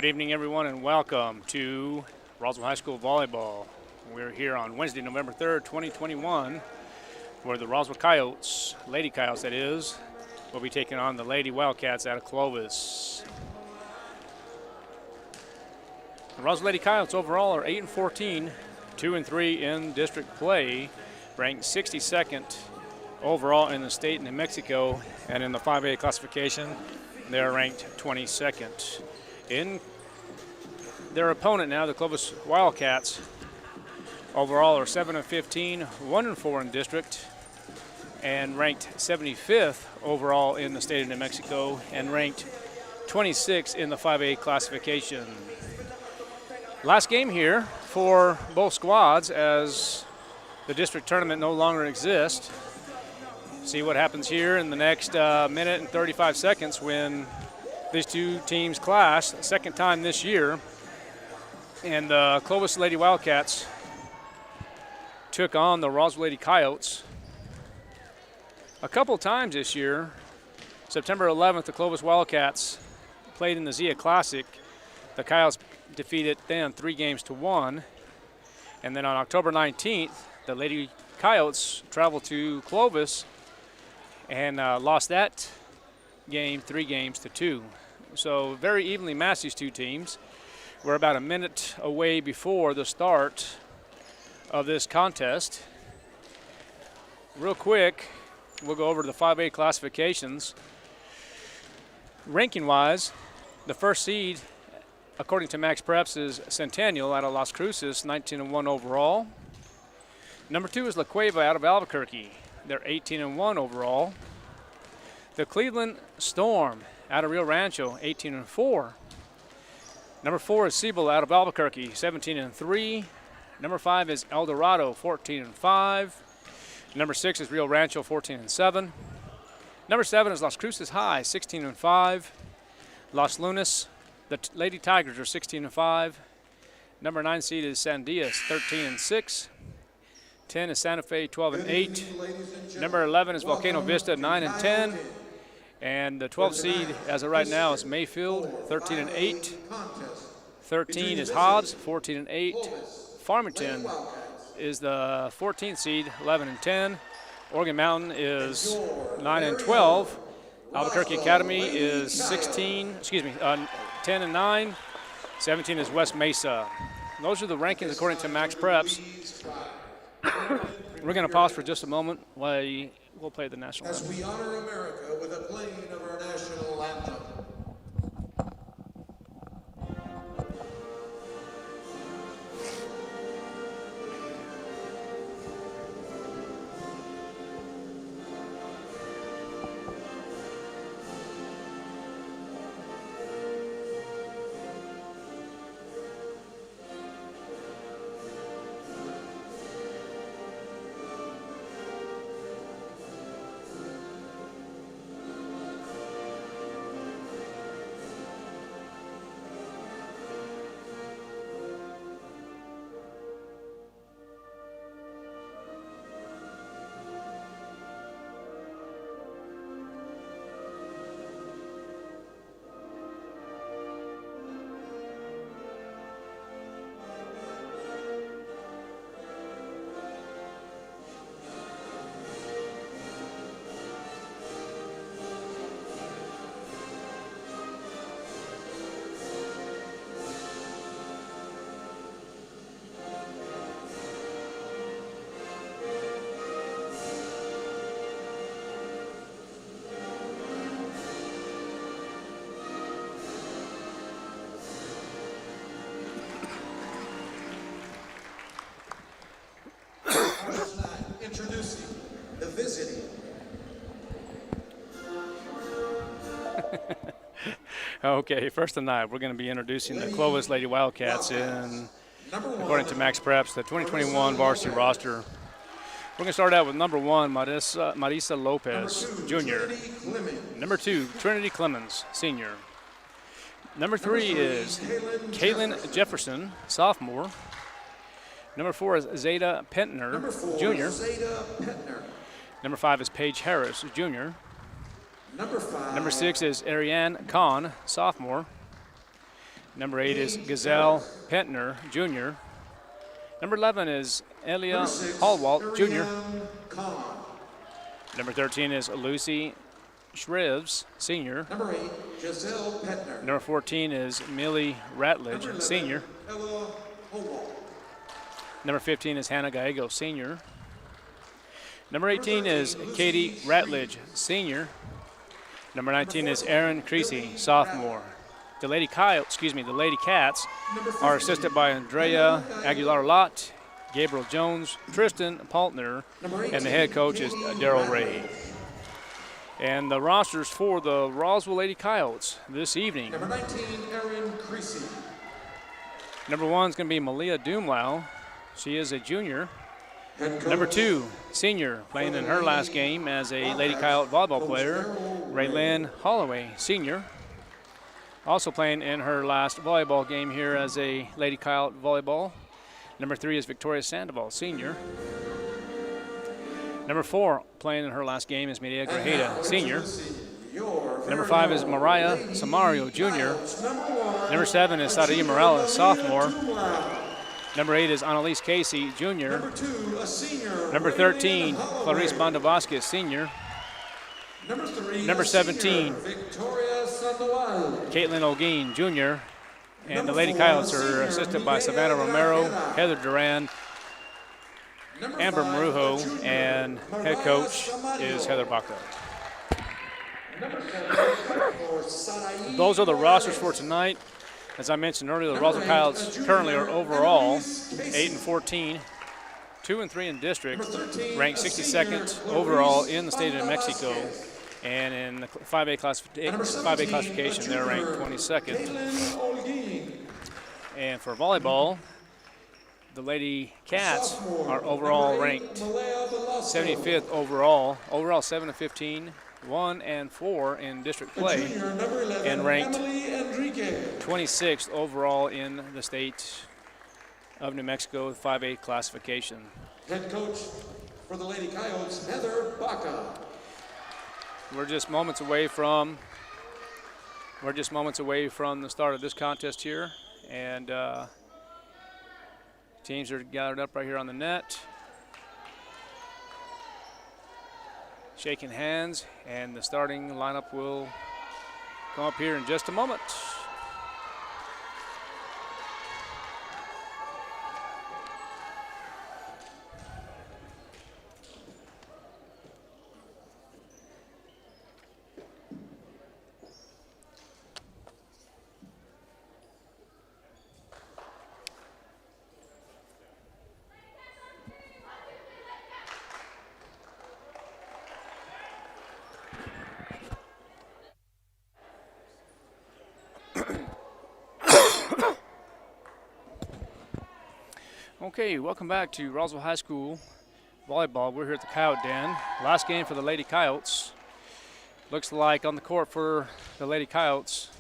Good evening, everyone, and welcome to Roswell High School Volleyball. We're here on Wednesday, November 3rd, 2021, where the Roswell Coyotes, Lady Coyotes that is, will be taking on the Lady Wildcats out of Clovis. The Roswell Lady Coyotes overall are 8-14, 2-3 in district play, ranked 62nd overall in the state of New Mexico, and in the 5A classification, they're ranked 22nd. In their opponent now, the Clovis Wildcats, overall are 7-15, 1-4 in district, and ranked 75th overall in the state of New Mexico, and ranked 26th in the 5A classification. Last game here for both squads as the district tournament no longer exists. See what happens here in the next minute and 35 seconds when these two teams clash, second time this year. And the Clovis Lady Wildcats took on the Roswell Lady Coyotes a couple times this year. September 11th, the Clovis Wildcats played in the Zia Classic. The Coyotes defeated them 3-1. And then on October 19th, the Lady Coyotes traveled to Clovis and lost that game 3-2. So very evenly matched, these two teams. We're about a minute away before the start of this contest. Real quick, we'll go over to the 5A classifications. Ranking-wise, the first seed, according to Max Preps, is Centennial out of Las Cruces, 19-1 overall. Number 2 is La Cueva out of Albuquerque. They're 18-1 overall. The Cleveland Storm out of Rio Rancho, 18-4. Number 4 is Siebel out of Albuquerque, 17-3. Number 5 is El Dorado, 14-5. Number 6 is Rio Rancho, 14-7. Number 7 is Las Cruces High, 16-5. Los Lunas, the Lady Tigers, are 16-5. Number 9 seed is San Dias, 13-6. 10 is Santa Fe, 12-8. Number 11 is Volcano Vista, 9-10. And the 12th seed, as of right now, is Mayfield, 13-8. 13 is Hobbs, 14-8. Farmington is the 14th seed, 11-10. Oregon Mountain is 9-12. Albuquerque Academy is 10-9. 17 is West Mesa. Those are the rankings according to Max Preps. We're going to pause for just a moment while we'll play the national anthem. As we honor America with a playing of our national anthem. Introducing the visiting. Okay, first tonight we're going to be introducing the Clovis Lady Wildcats in, according to Max Preps, the 2021 varsity roster. We're going to start out with number 1, Marisa Lopez, Jr. Number 2, Trinity Clemens, Senior. Number 3 is Kaylin Jefferson, Sophomore. Number 4 is Zeta Pentner, Jr. Number 5 is Paige Harris, Jr. Number 6 is Ariane Khan, Sophomore. Number 8 is Gazelle Pentner, Jr. Number 11 is Elia Hallwalt, Jr. Number 13 is Lucy Shrives, Senior. Number 8, Giselle Petner. Number 14 is Millie Ratledge, Number 11, Senior. Ella Howell. Number 15 is Hannah Gallego, Senior. Number 18 is Katie Ratledge, Senior. Number 19 is Erin Creasy, Sophomore. The Lady Cats are assisted by Andrea Aguilar-Lott, Gabriel Jones, Tristan Paltner, and the head coach is Daryl Ray. And the rosters for the Roswell Lady Coyotes this evening. Number 19, Erin Creasy. Number 1 is going to be Malia Doomlau. She is a junior. Number 2, senior, playing in her last game as a Lady Coyote volleyball player, Raylynn Holloway, senior. Also playing in her last volleyball game here as a Lady Coyote volleyball. Number 3 is Victoria Sandoval, senior. Number 4, playing in her last game, is Medea Grajeda, senior. Number 5 is Mariah Samario, junior. Number 7 is Sadia Morales, sophomore. Number 8 is Annalise Casey, junior. Number 2, a senior. Number 13, Clarice Banda Vasquez, senior. Number 3, Number 17, Victoria Sandoval. Caitlin Olguin, junior. And the Lady Coyotes are assisted by Savannah Romero, Heather Duran, Amber Marujo, and head coach is Heather Baca. Those are the rosters for tonight. As I mentioned earlier, the Roswell Coyotes currently are overall 8-14, 2-3 in district, ranked 62nd overall in the state of New Mexico, and in the 5A classification, they're ranked 22nd. And for volleyball, the Lady Cats are overall ranked 75th overall 7-15, 1-4 in district play, and ranked 26th overall in the state of New Mexico 5A classification. Head coach for the Lady Coyotes, Heather Baca. We're just moments away from the start of this contest here, and teams are gathered up right here on the net, shaking hands, and the starting lineup will come up here in just a moment. Okay, welcome back to Roswell High School volleyball. We're here at the Coyote Den. Last game for the Lady Coyotes. Looks like on the court for the Lady Coyotes,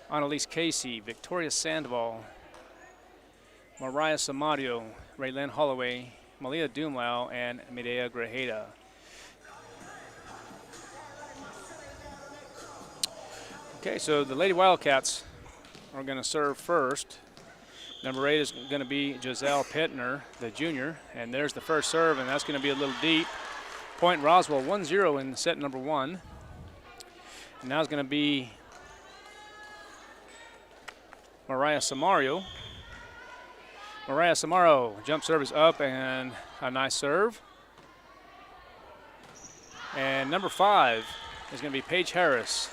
Annalise Casey, Victoria Sandoval, Mariah Samario, Raylynn Holloway, Malia Doomlau, and Medea Grajeda. Okay, so the Lady Wildcats are going to serve first. Number 8 is going to be Giselle Pittner, the junior, and there's the first serve, and that's going to be a little deep. Point Roswell 1-0 in set number 1. And now it's going to be Mariah Samario. Mariah Samario, jump serve is up, and a nice serve. And number 5 is going to be Paige Harris.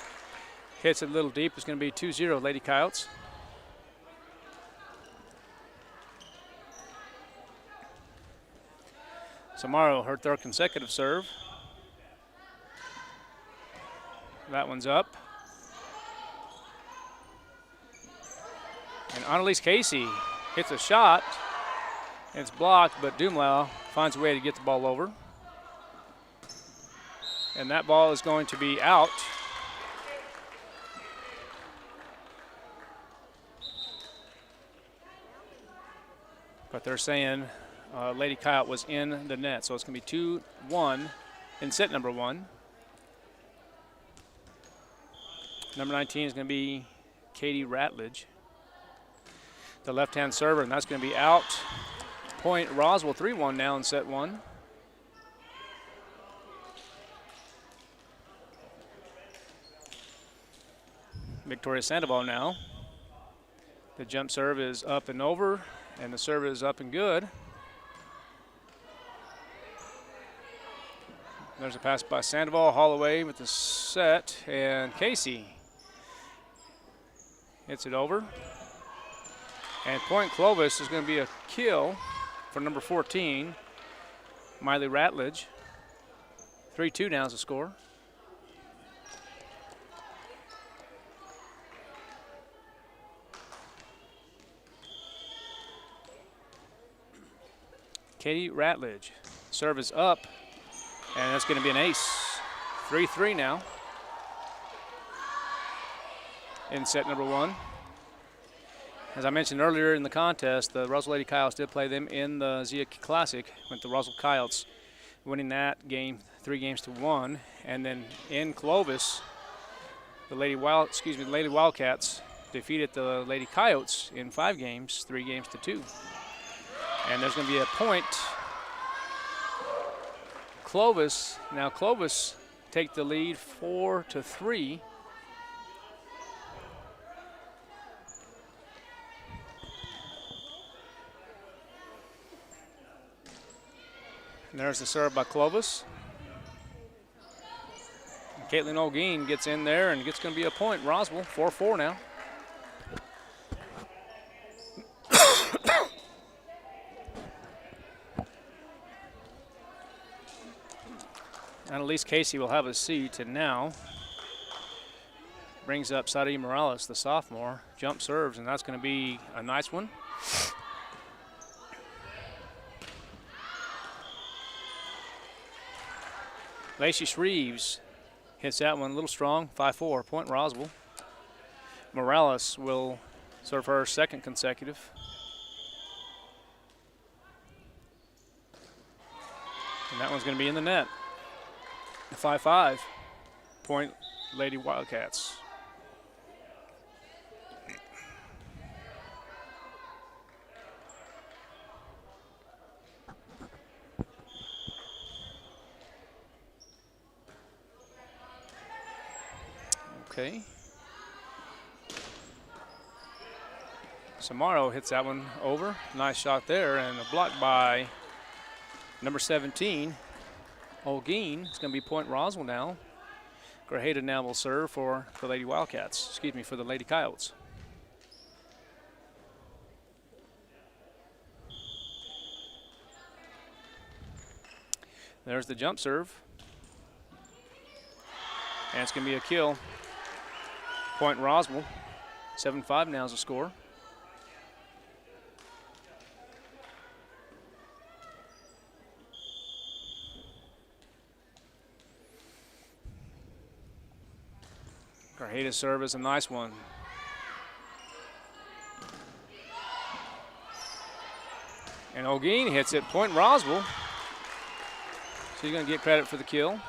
Hits it a little deep. It's going to be 2-0 Lady Coyotes. Samario, her third consecutive serve. That one's up. And Annalise Casey hits a shot. It's blocked, but Doomlau finds a way to get the ball over. And that ball is going to be out. But they're saying Lady Coyote was in the net, so it's going to be 2-1 in set number 1. Number 19 is going to be Katie Ratledge. The left-hand server, and that's going to be out. Point Roswell, 3-1 now in set one. Victoria Sandoval now. The jump serve is up and over, and the serve is up and good. There's a pass by Sandoval, Holloway with the set, and Casey hits it over. And point Clovis is going to be a kill for number 14, Miley Ratledge. 3-2 now is the score. Katie Ratledge, serve is up, and that's going to be an ace. 3-3 now in set number one. As I mentioned earlier in the contest, the Roswell Lady Coyotes did play them in the Zia Classic with the Roswell Coyotes winning that game 3-1. And then in Clovis, the Lady Wildcats defeated the Lady Coyotes in 5 games, 3-2. And there's going to be a point. Clovis take the lead 4-3. And there's the serve by Clovis. And Caitlin Olguin gets in there, and it's going to be a point. Roswell, 4-4 now. And at least Casey will have a seat, and now brings up Sadie Morales, the sophomore. Jump serves, and that's going to be a nice one. Lacey Shreves hits that one a little strong, 5-4, point Roswell. Morales will serve her second consecutive. And that one's going to be in the net. 5-5, point Lady Wildcats. Okay. Samaro hits that one over. Nice shot there, and a block by number 17, Olguin. It's going to be point Roswell now. Grajeda now will serve for the Lady Wildcats, for the Lady Coyotes. There's the jump serve. And it's going to be a kill. Point Roswell. 7-5 now is the score. Grajeda's serve is a nice one. And Olguin hits it. Point Roswell. So you're going to get credit for the kill.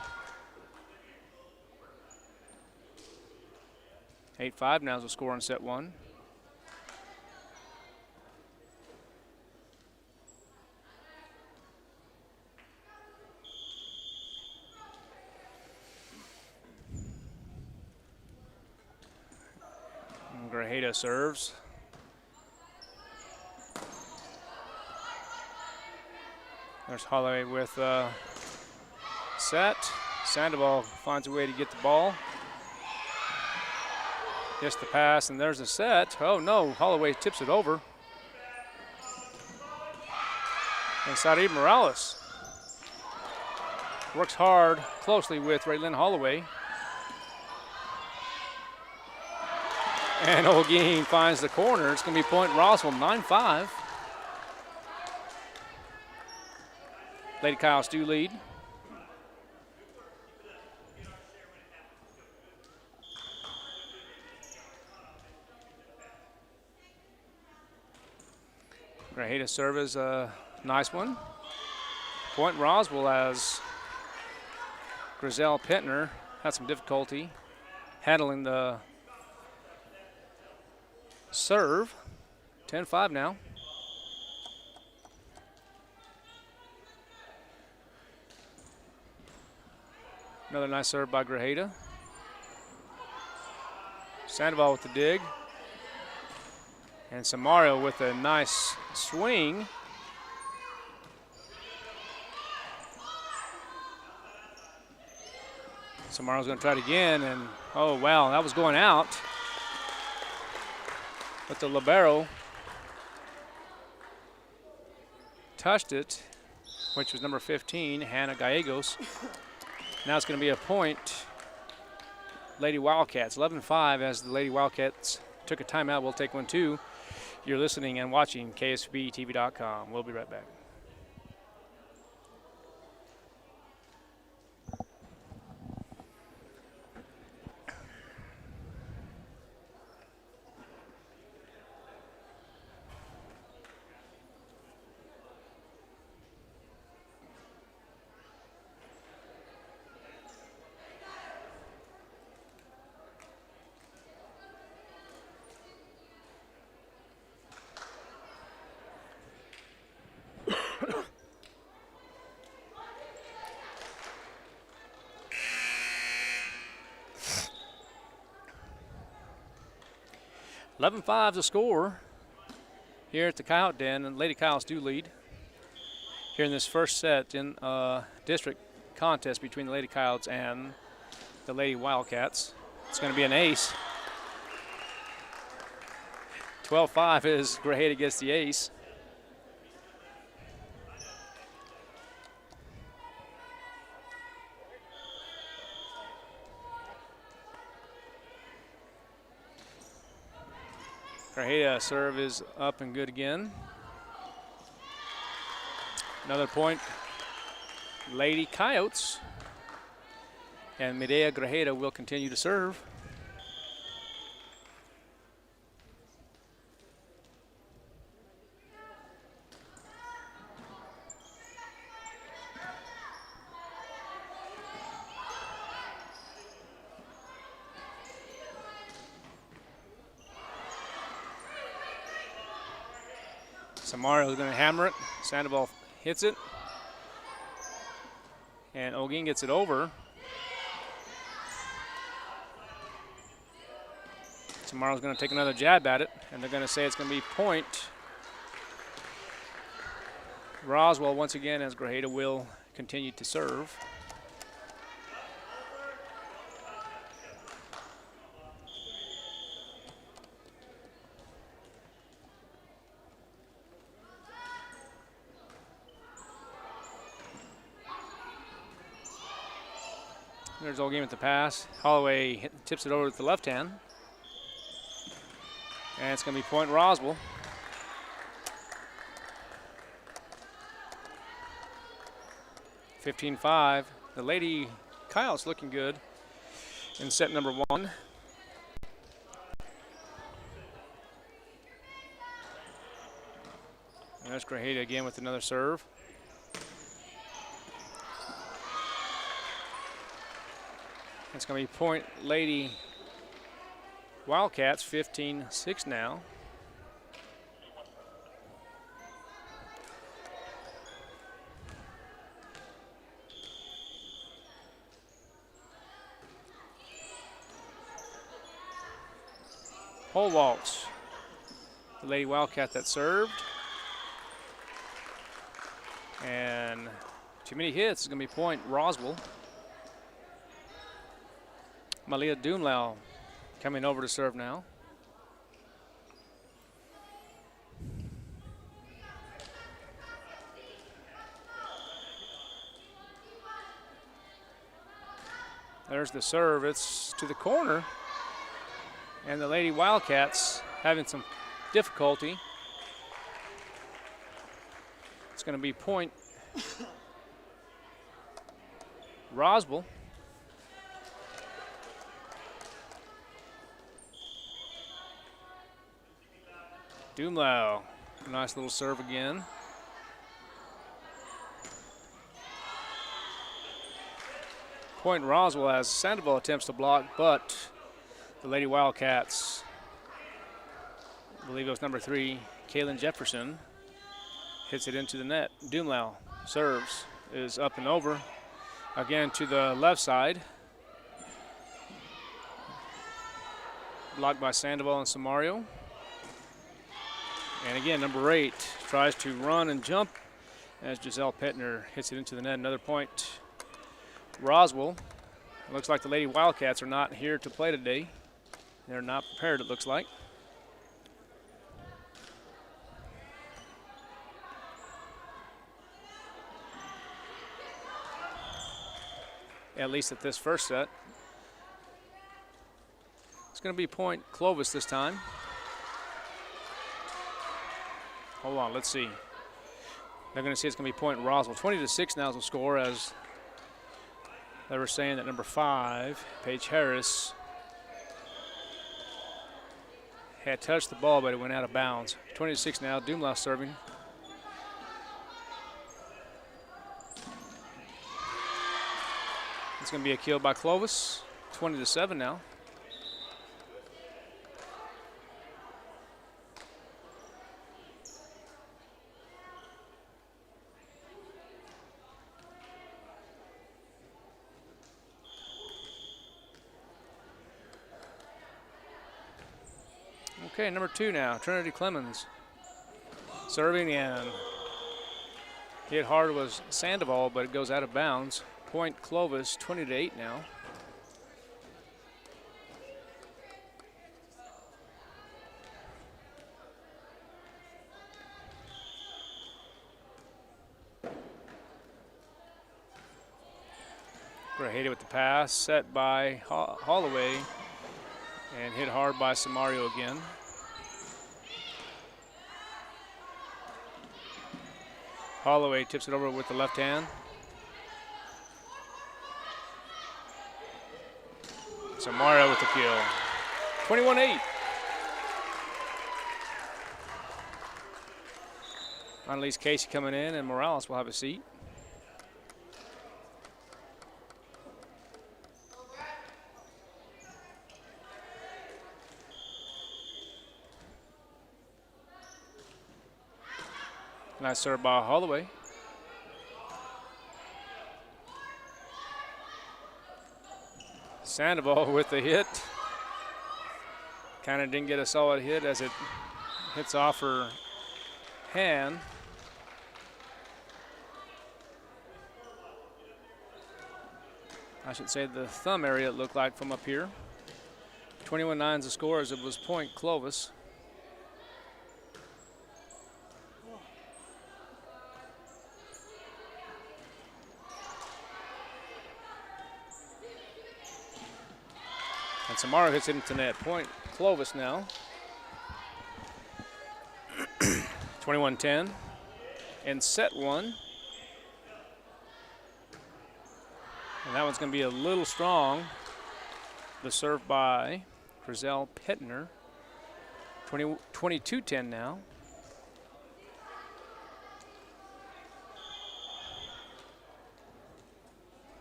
8-5 now is the score in set one. And Grajeda serves. There's Holloway with set. Sandoval finds a way to get the ball. Gets the pass, and there's a set. Oh no, Holloway tips it over. And Saeed Morales works hard, closely with Raylyn Holloway. And Olguin finds the corner. It's going to be point Roswell, 9-5. Lady Coyotes do lead. Grajeda serve is a nice one. Point Roswell as Griselle Pittner had some difficulty handling the serve. 10-5 now. Another nice serve by Grajeda. Sandoval with the dig. And Samario with a nice swing. Samario's going to try it again, and oh wow, that was going out. But the libero touched it, which was number 15, Hannah Gallegos. Now it's going to be a point, Lady Wildcats. 11-5 as the Lady Wildcats took a timeout. We'll take one too. You're listening and watching KSBTV.com. We'll be right back. $11-5 the score here at the Coyote Den, and Lady Coyotes do lead here in this first set in district contest between the Lady Coyotes and the Lady Wildcats. It's going to be an ace. 12-5 is Grajeda gets the ace. Grajeda serve is up and good again. Another point, Lady Coyotes. And Medea Grajeda will continue to serve. Samario is going to hammer it. Sandoval hits it. And Olguin gets it over. Samario's going to take another jab at it, and they're going to say it's going to be point Roswell once again, as Grajeda will continue to serve. There's Olguin with the pass. Holloway tips it over with the left hand. And it's going to be point Roswell. $15-5. The Lady Coyotes looking good in set number 1. And there's Grajeda again with another serve. It's going to be point Lady Wildcats, 15-6 now. Pole vaults. The Lady Wildcat that served. And too many hits is going to be point Roswell. Malia Doomlau coming over to serve now. There's the serve. It's to the corner. And the Lady Wildcats having some difficulty. It's going to be point Roswell. Doomlau, nice little serve again. Point Roswell as Sandoval attempts to block, but the Lady Wildcats I believe it was number 3, Kaylin Jefferson, hits it into the net. Dumlau serves, is up and over. Again to the left side. Blocked by Sandoval and Samario. And again, number 8 tries to run and jump as Giselle Pettner hits it into the net. Another point, Roswell. It looks like the Lady Wildcats are not here to play today. They're not prepared, it looks like. At least at this first set. It's going to be point Clovis this time. Hold on, let's see. They're going to see it's going to be point Roswell. 20-6 now is the score, as they were saying that number 5, Paige Harris, had touched the ball, but it went out of bounds. 20-6 now, Dumlau serving. It's going to be a kill by Clovis. 20-7 now. Okay, number 2 now, Trinity Clemens. Serving and hit hard was Sandoval, but it goes out of bounds. Point Clovis, 20-8 now. Grajeda with the pass, set by Holloway, and hit hard by Samario again. Holloway tips it over with the left hand. Samario with the kill. 21-8. Annalise Casey coming in, and Morales will have a seat. Nice serve by Holloway. Sandoval with the hit. Kind of didn't get a solid hit as it hits off her hand. I should say the thumb area, it looked like from up here. 21-9 is the score, as it was point Clovis. And Samara hits it into net. Point Clovis now. 21-10. In set 1. And that one's going to be a little strong. The serve by Giselle Pettner. 22-10 now.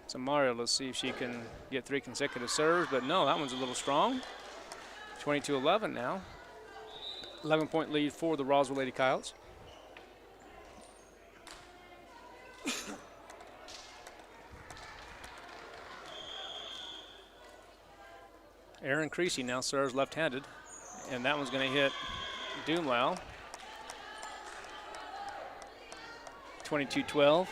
So Mario, let's see if she can get 3 consecutive serves, but no, that one's a little strong. 22-11 now. 11-point lead for the Roswell Lady Coyotes. Aaron Creasy now serves left-handed, and that one's going to hit Dumlau. 22-12.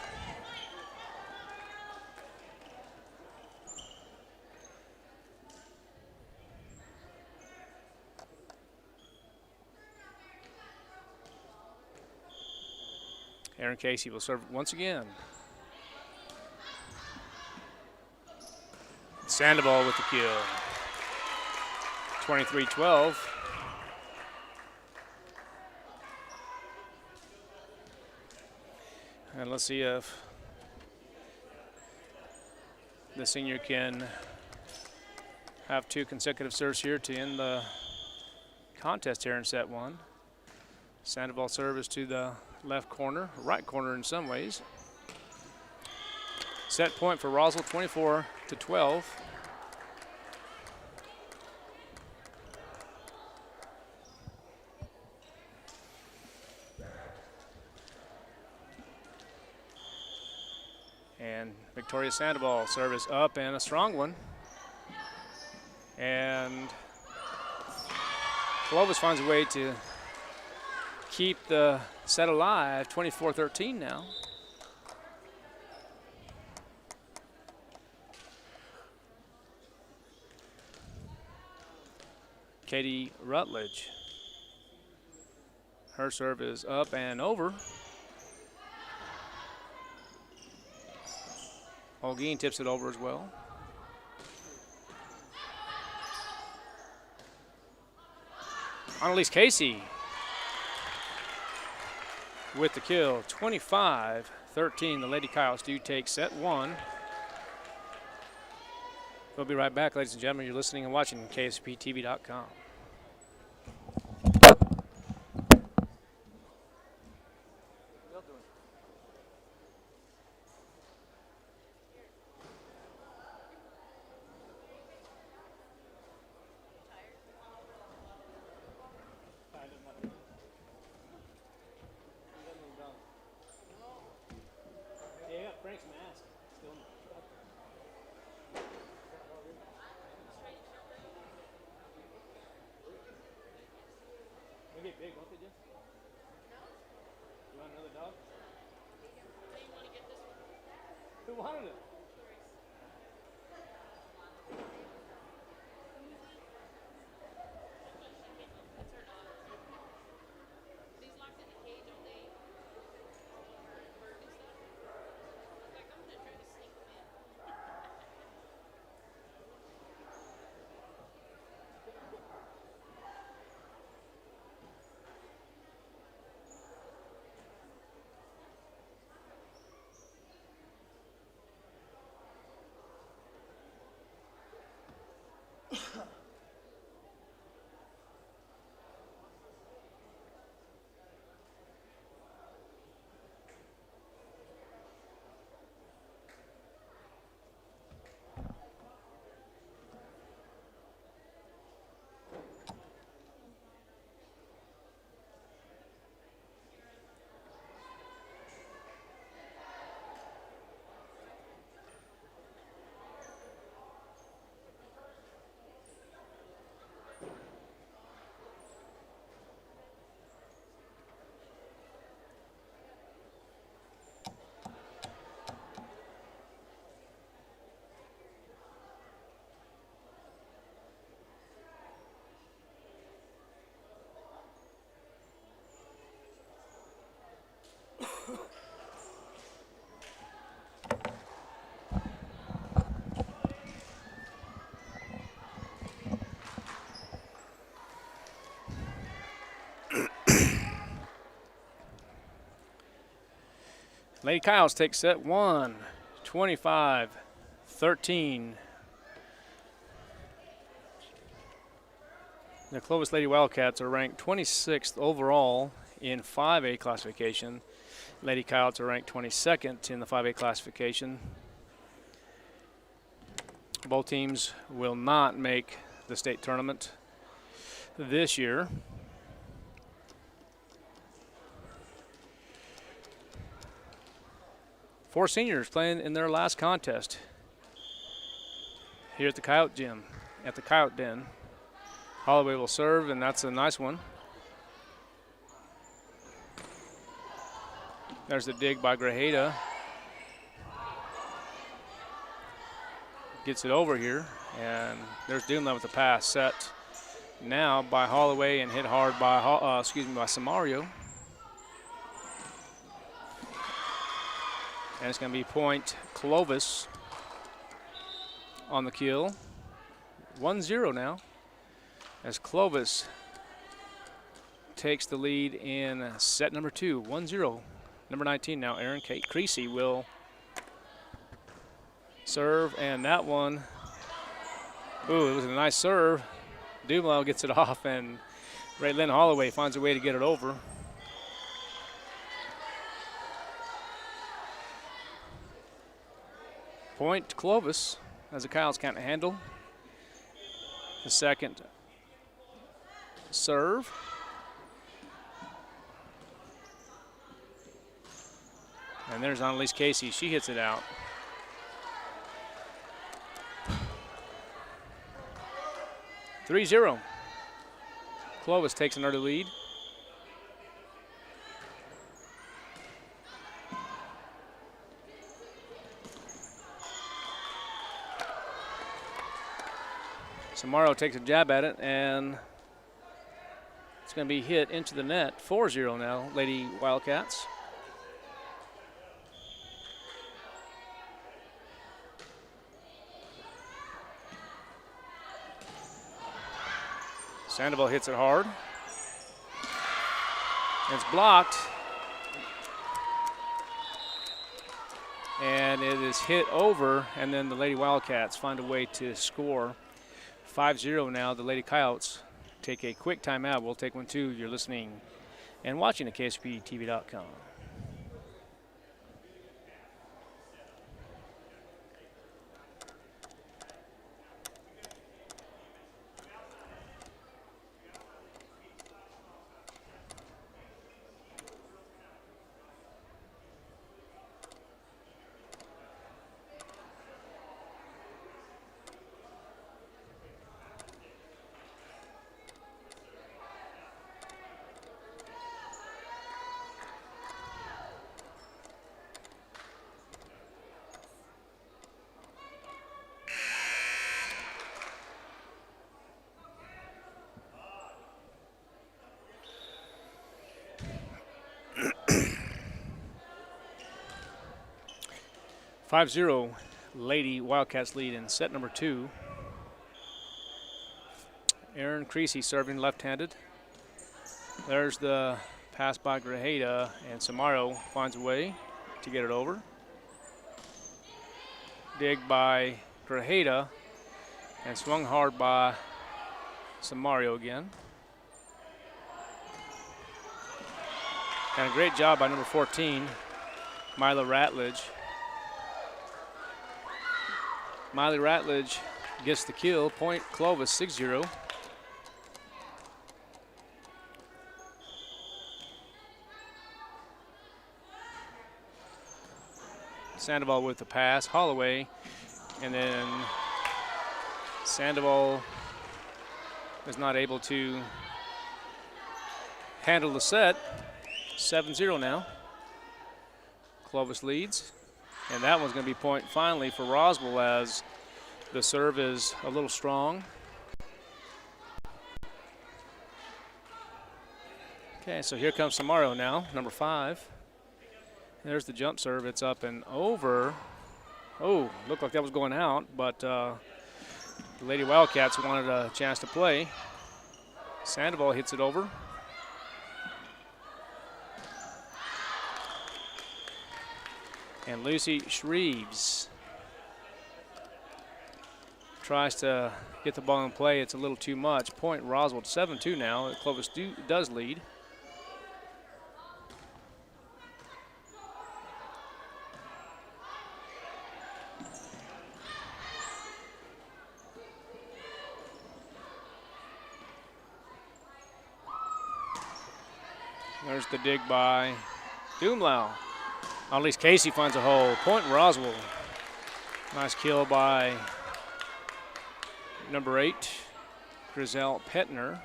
Aaron Casey will serve once again. Sandoval with the kill. 23-12. And let's see if the senior can have 2 consecutive serves here to end the contest here in set 1. Sandoval serve is to the left corner, right corner in some ways. Set point for Roswell, 24-12. And Victoria Sandoval service up and a strong one. And Clovis finds a way to keep the set alive, 24-13 now. Katie Rutledge. Her serve is up and over. Holguin tips it over as well. Annalise Casey with the kill, 25-13. The Lady Coyotes do take set one. We'll be right back, ladies and gentlemen. You're listening and watching KSPTV.com. Frank's mask still in the truck. They get big, won't they, Jess? No. You want another dog? Do you want to get this one? Who wanted it? That's her dog. He's locked in the cage all day. Work and stuff. I'm gonna try to sneak him in. Lady Coyotes take set one, 25-13. The Clovis Lady Wildcats are ranked 26th overall in 5A classification. Lady Coyotes are ranked 22nd in the 5A classification. Both teams will not make the state tournament this year. Four seniors playing in their last contest here at the Coyote Gym, at the Coyote Den. Holloway will serve, and that's a nice one. There's the dig by Grajeda. Gets it over here, and there's Doomla with the pass set now by Holloway and hit hard by by Samario. And it's going to be point Clovis on the kill. 1-0 now as Clovis takes the lead in set number 2. 1-0. Number 19 now, Aaron Kate Creasy will serve, and that one, ooh, it was a nice serve. Dumelo gets it off, and Raylyn Holloway finds a way to get it over. Point Clovis, as the Coyotes can't handle the second serve. And there's Annalise Casey. She hits it out. 3-0. Clovis takes an early lead. Samaro takes a jab at it, and it's going to be hit into the net. 4-0 now, Lady Wildcats. Sandoval hits it hard. It's blocked. And it is hit over, and then the Lady Wildcats find a way to score. 5-0 now. The Lady Coyotes take a quick timeout. We'll take one too. You're listening and watching at KSPTV.com. (5-0) Lady Wildcats lead in set number 2. Aaron Creasy serving left-handed. There's the pass by Grajeda, and Samaro finds a way to get it over. Dig by Grajeda, and swung hard by Samaro again. And a great job by number 14, Mila Ratledge. Miley Ratledge gets the kill. Point Clovis 6-0. Sandoval with the pass. Holloway. And then Sandoval is not able to handle the set. 7-0 now. Clovis leads. And that one's going to be point finally for Roswell as the serve is a little strong. Okay, so here comes Samaro now, number 5. There's the jump serve. It's up and over. Oh, looked like that was going out, but the Lady Wildcats wanted a chance to play. Sandoval hits it over. And Lucy Shreves tries to get the ball in play. It's a little too much. Point Roswell 7-2 now. Clovis does lead. There's the dig by Doomlau. At least Casey finds a hole. Point Roswell. Nice kill by number 8, Griselle Petner.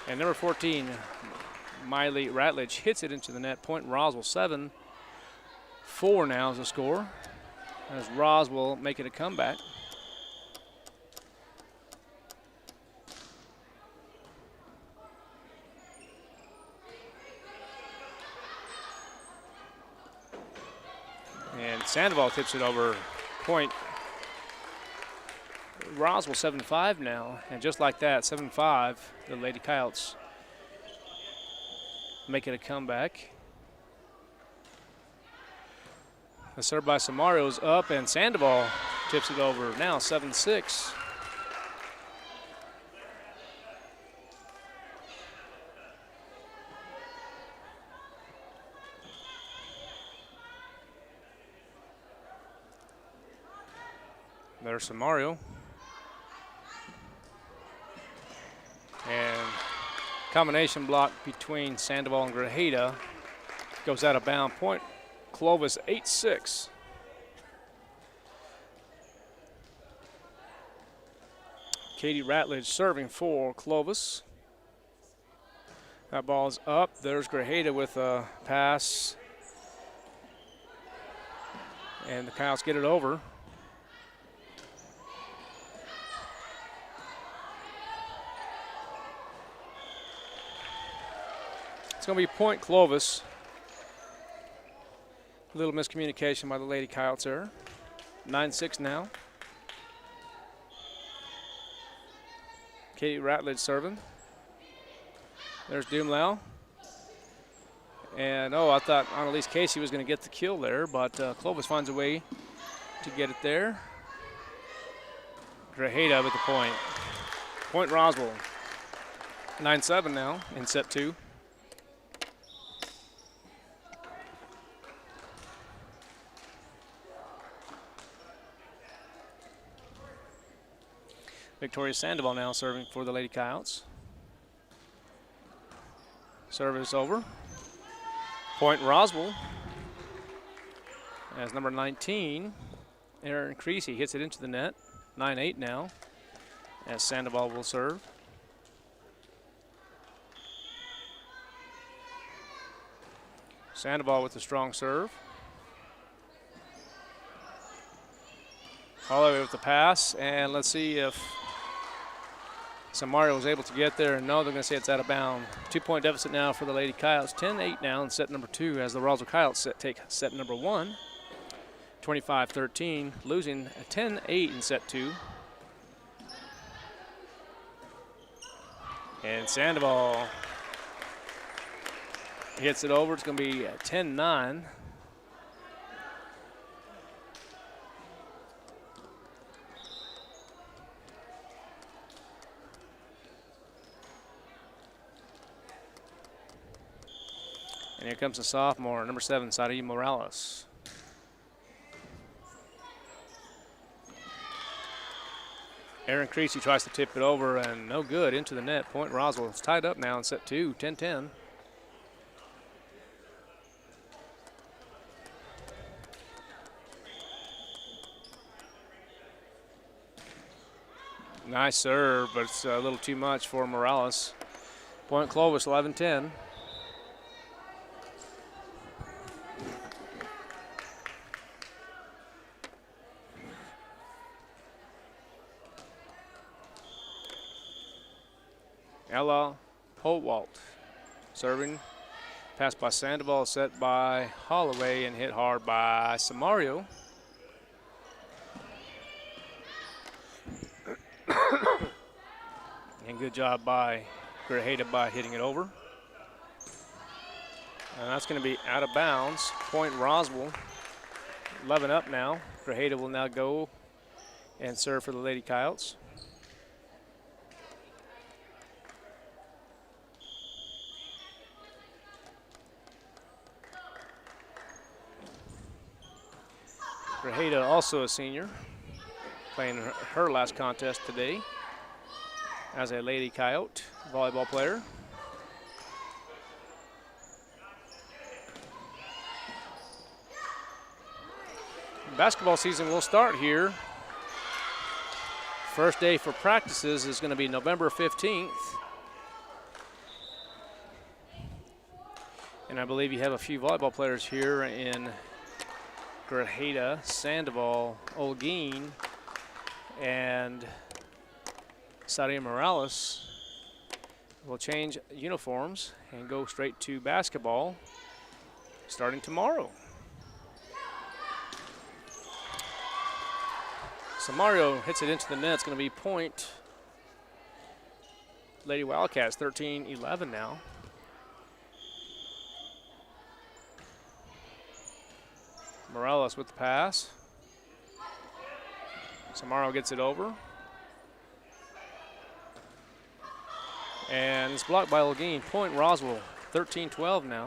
And number 14, Miley Ratledge hits it into the net. Point Roswell 7-4 now is the score, as Roswell making a comeback. And Sandoval tips it over. Point Roswell 7-5 now, and just like that, 7-5, the Lady Coyotes making a comeback. The serve by Samaro's up, and Sandoval tips it over. Now 7-6. There's Samario. And Combination block between Sandoval and Grajeda goes out of bound. Point Clovis 8-6. Katie Ratledge serving for Clovis. That ball's up. There's Grajeda with a pass. And the Coyotes get it over. It's going to be point Clovis. A little miscommunication by the Lady Coyotes there. 9-6 now. Katie Ratledge serving. There's Dumlau. And, I thought Annalise Casey was going to get the kill there, but Clovis finds a way to get it there. Grajeda with the point. Point Roswell. 9-7 now in set 2. Victoria Sandoval now serving for the Lady Coyotes. Service over. Point Roswell. As number 19, Aaron Creasy hits it into the net. 9-8 now, as Sandoval will serve. Sandoval with a strong serve. Holloway with the pass, and let's see if Samario was able to get there. No, they're going to say it's out of bounds. 2-point deficit now for the Lady Coyotes. 10-8 now in set number 2 as the Roswell Coyotes take set number 1. 25-13, losing 10-8 in set 2. And Sandoval hits it over. It's going to be 10-9. And here comes the sophomore, number 7, Sari Morales. Aaron Creasy tries to tip it over, and no good, into the net. Point Roswell. It's tied up now in set 2, 10-10. Nice serve, but it's a little too much for Morales. Point Clovis, 11-10. Ella Holtwalt serving. Pass by Sandoval, set by Holloway, and hit hard by Samario. And good job by Grajeda by hitting it over. And that's going to be out of bounds. Point Roswell. 11 up now. Grajeda will now go and serve for the Lady Coyotes. Grajeda, also a senior, playing her last contest today as a Lady Coyote volleyball player. Basketball season will start here. First day for practices is going to be November 15th. And I believe you have a few volleyball players here in Grajeda, Sandoval, Olguin, and Sadia Morales will change uniforms and go straight to basketball starting tomorrow. Samario hits it into the net. It's going to be point Lady Wildcats, 13-11 now. Morales with the pass. Samario gets it over. And it's blocked by Olguin. Point Roswell, 13-12 now.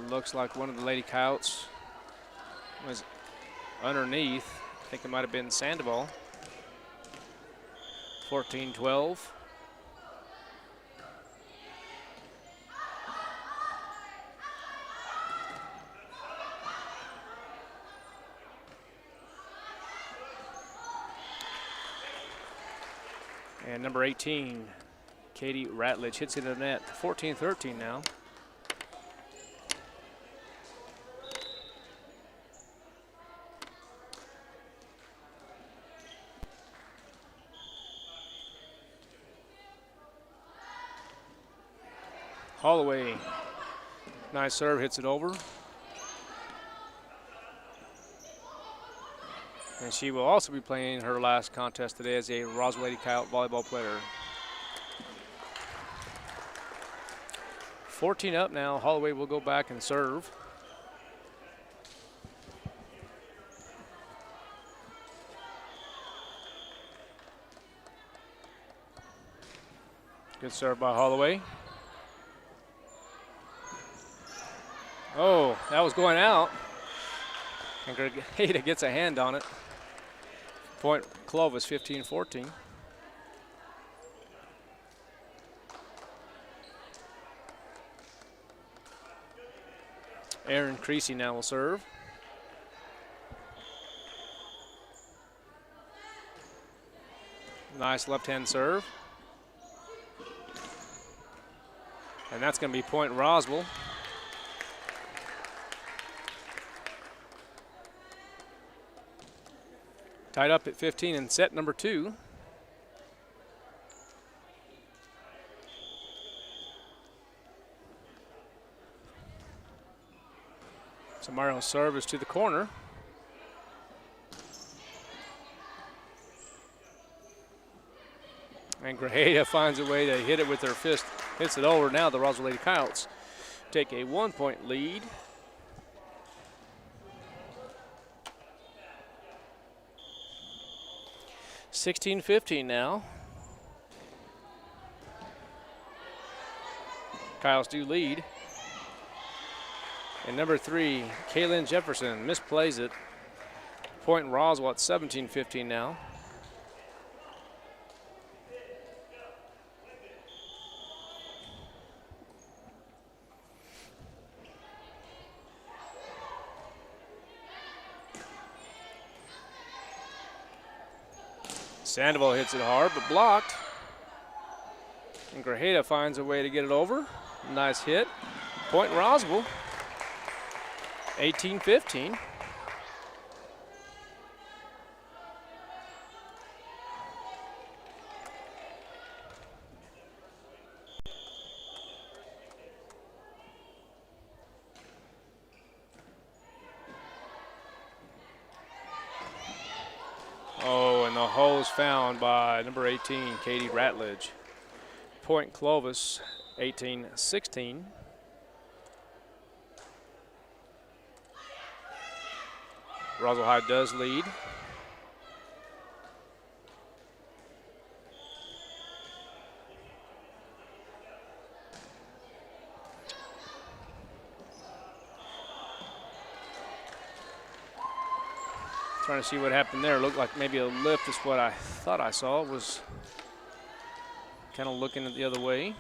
Looks like one of the Lady Coyotes was underneath. I think it might have been Sandoval. 14-12. And number 18, Katie Ratledge hits it in the net. 14-13 now. Holloway, nice serve, hits it over. And she will also be playing her last contest today as a Roswell Lady Coyote volleyball player. 14 up now. Holloway will go back and serve. Good serve by Holloway. Oh, that was going out. And Grajeda gets a hand on it. Point Clovis, 15-14. Aaron Creasy now will serve. Nice left-hand serve. And that's going to be point Roswell. Tied up at 15 in set number 2. Samaro's serve is to the corner. And Grajeda finds a way to hit it with her fist. Hits it over. Now the Roswell Lady Coyotes take a 1-point lead. 16-15 now. Coyotes do lead. And number 3, Kaylin Jefferson misplays it. Point Roswell at 17-15 now. Sandoval hits it hard, but blocked. And Grajeda finds a way to get it over. Nice hit. Point Roswell. 18-15. Oh, and the hole is found by number 18, Katie Ratledge. Point Clovis, 18-16. Roswell High does lead. Trying to see what happened there. Looked like maybe a lift is what I thought I saw. Was kind of looking the other way.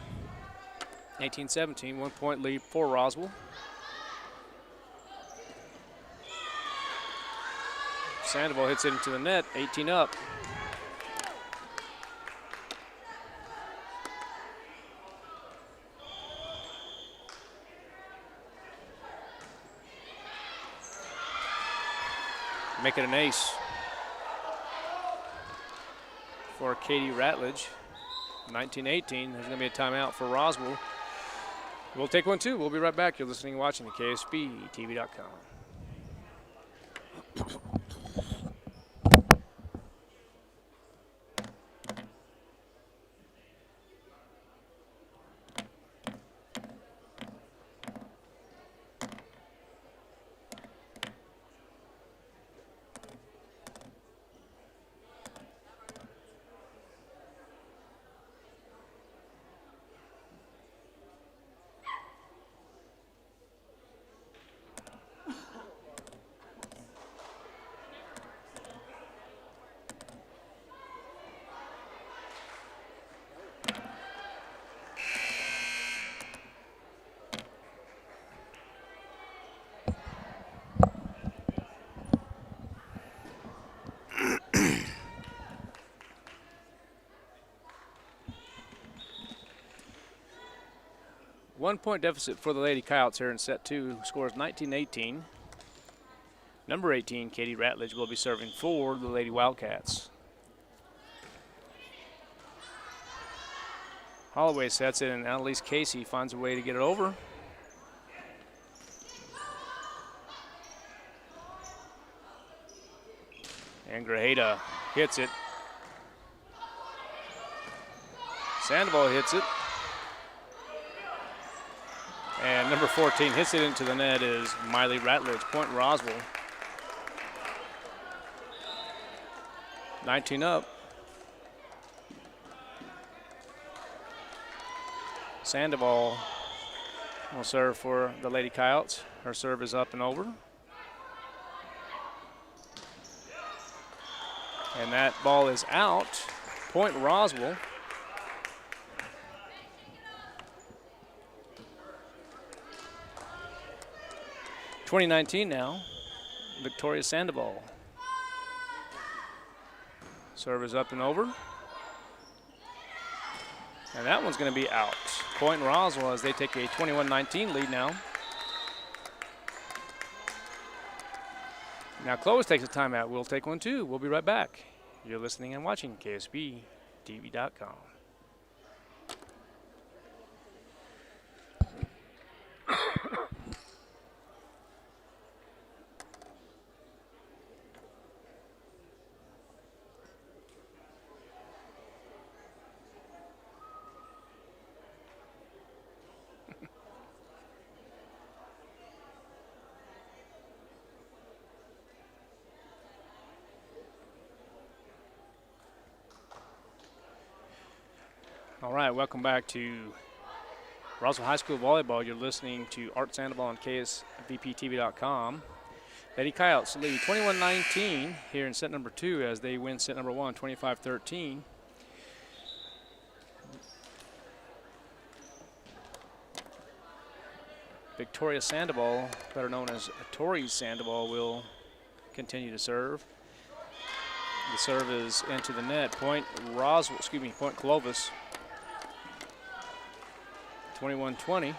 18-17, 1-point lead for Roswell. Sandoval hits it into the net, 18 up. Make it an ace for Katie Ratledge. 19-18, there's gonna be a timeout for Roswell. We'll take one too. We'll be right back. You're listening and watching the KSBTV.com. 1 point deficit for the Lady Coyotes here in set 2. Scores 19-18. Number 18, Katie Ratledge, will be serving for the Lady Wildcats. Holloway sets it, and Annalise Casey finds a way to get it over. And Grajeda hits it. Sandoval hits it. And number 14 hits it into the net is Miley Ratledge. Point Roswell. 19 up. Sandoval will serve for the Lady Coyotes. Her serve is up and over. And that ball is out. Point Roswell. (2019) now. Victoria Sandoval. Serve is up and over. And that one's going to be out. Point Roswell as they take a 21-19 lead now. Now Clovis takes a timeout. We'll take one too. We'll be right back. You're listening and watching KSBTV.com. All right, welcome back to Roswell High School Volleyball. You're listening to Art Sandoval on KSVPTV.com. Lady Coyotes lead 21-19 here in set number 2 as they win set number 1, 25-13. Victoria Sandoval, better known as Tori Sandoval, will continue to serve. The serve is into the net. Point Clovis. 21-20.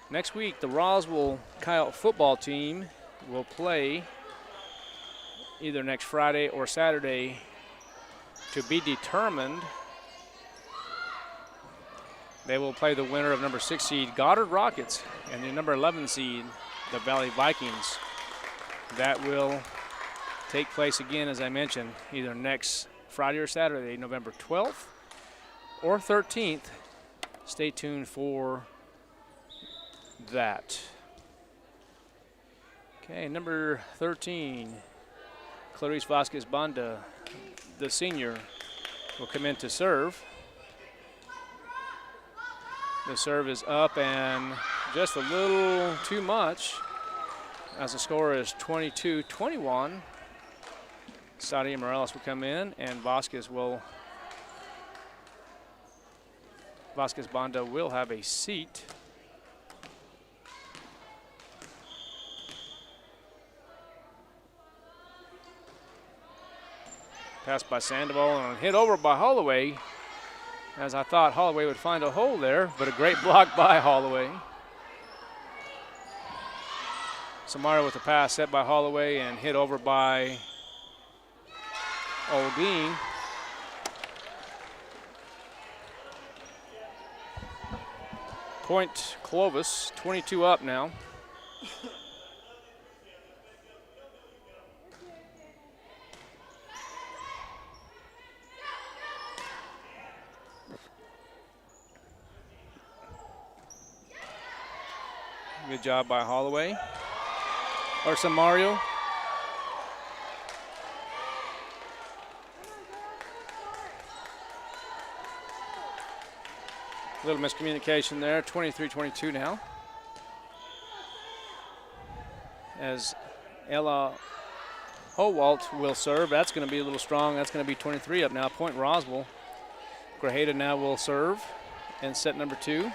Next week, the Roswell Coyote football team will play either next Friday or Saturday to be determined. They will play the winner of number 6 seed Goddard Rockets and the number 11 seed the Valley Vikings. That will take place again, as I mentioned, either next Friday or Saturday, November 12th or 13th. Stay tuned for that. Okay, number 13, Clarice Vasquez Banda, the senior, will come in to serve. The serve is up and just a little too much as the score is 22-21. Sadia Morales will come in and Vasquez Banda will have a seat. Passed by Sandoval and hit over by Holloway, as I thought Holloway would find a hole there, but a great block by Holloway. Samara with the pass set by Holloway and hit over by Olguin. Point Clovis, 22 up now. Good job by Holloway. Or Samario. A little miscommunication there, 23-22 now. As Ella Howalt will serve. That's going to be a little strong. That's going to be 23 up now. Point Roswell. Grajeda now will serve in set number 2.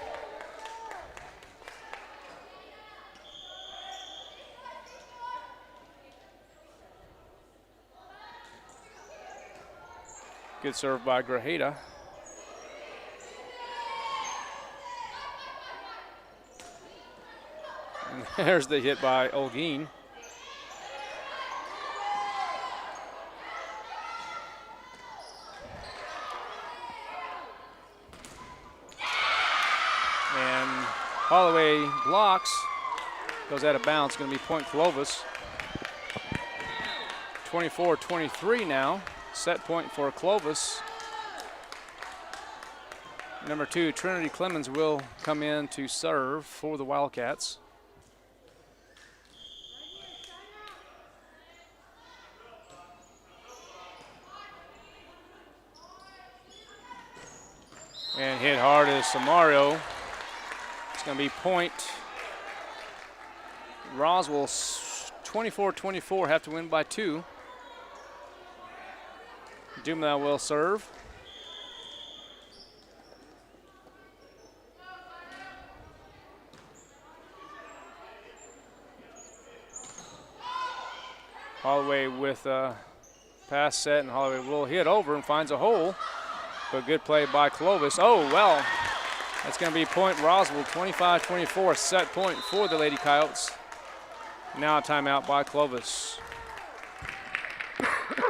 Good serve by Grajeda. And there's the hit by Olguin. And Holloway blocks, goes out of bounds, going to be point Clovis. 24-23 now, set point for Clovis. Number 2, Trinity Clemens will come in to serve for the Wildcats. And hit hard is Samario. It's going to be point Roswell. 24-24, have to win by 2. Dumel will serve. Holloway with a pass set, and Holloway will hit over and finds a hole. But good play by Clovis. Oh, well, that's going to be point Roswell, 25-24, set point for the Lady Coyotes. Now a timeout by Clovis.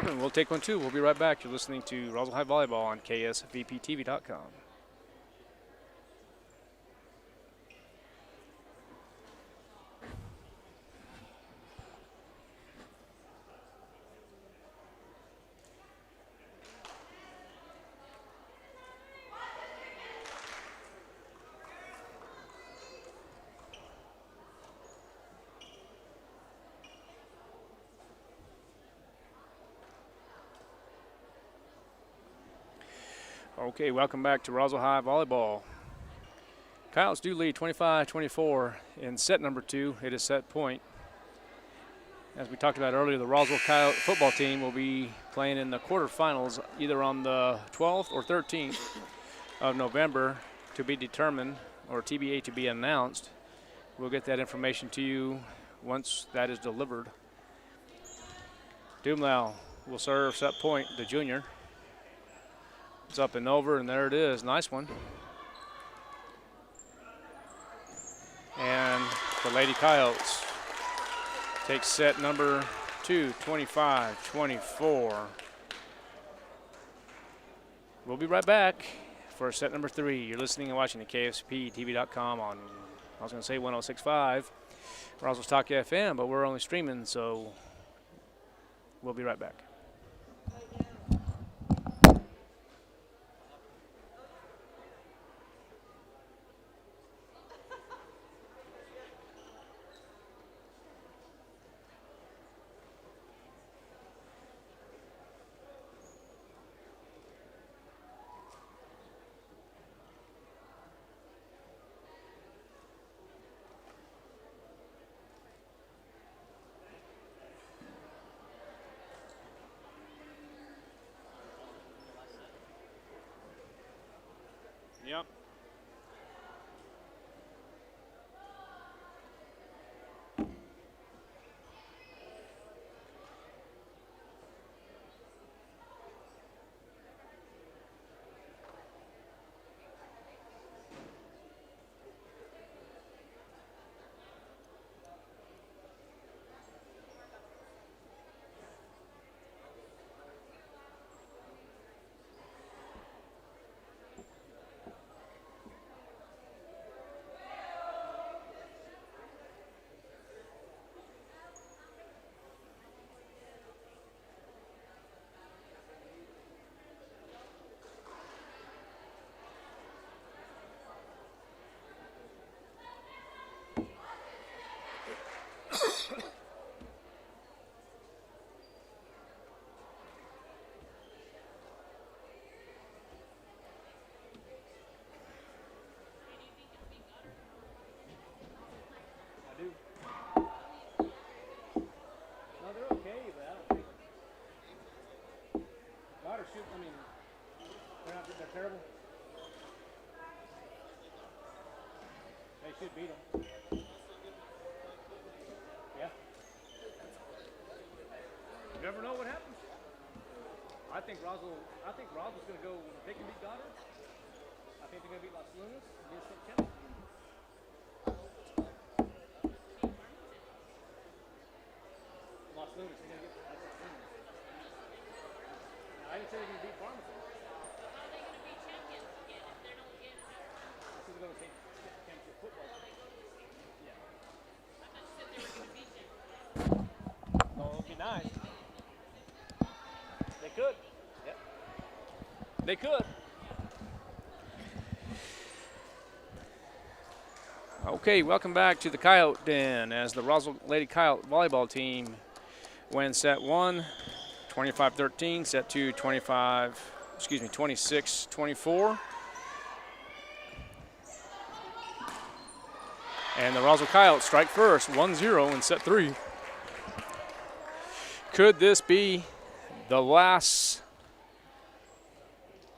We'll take one too. We'll be right back. You're listening to Roswell High Volleyball on KSVPTV.com. Okay, welcome back to Roswell High Volleyball. Coyotes do lead 25-24 in set number 2. It is set point. As we talked about earlier, the Roswell Coyote football team will be playing in the quarterfinals either on the 12th or 13th of November, to be determined, or TBA to be announced. We'll get that information to you once that is delivered. Dumel will serve set point, the junior. It's up and over, and there it is. Nice one. And the Lady Coyotes take set number 2, 25-24. We'll be right back for set number 3. You're listening and watching at KSPTV.com on, I was going to say 106.5, Roswell's Talk FM, but we're only streaming, so we'll be right back. Yep. Terrible. They should beat them. Yeah. You never know what happens. I think Roswell's going to go. They can beat Goddard. I think they're going to beat Las Lunas against St. Kenneth. could. Yep. They could. Okay, welcome back to the Coyote Den as the Roswell Lady Coyote volleyball team wins set 1, 25-13, set 2, 26-24. And the Roswell Coyotes strike first, 1-0 in set 3. Could this be the last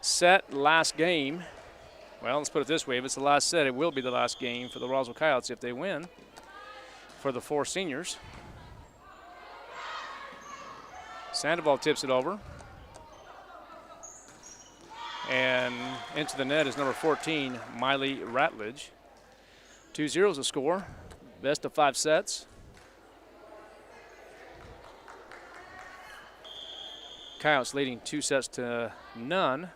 set, last game? Well, let's put it this way. If it's the last set, it will be the last game for the Roswell Coyotes if they win for the 4 seniors. Sandoval tips it over. And into the net is number 14, Miley Ratledge. 2-0 the score. Best of 5 sets. Coyotes leading 2-0.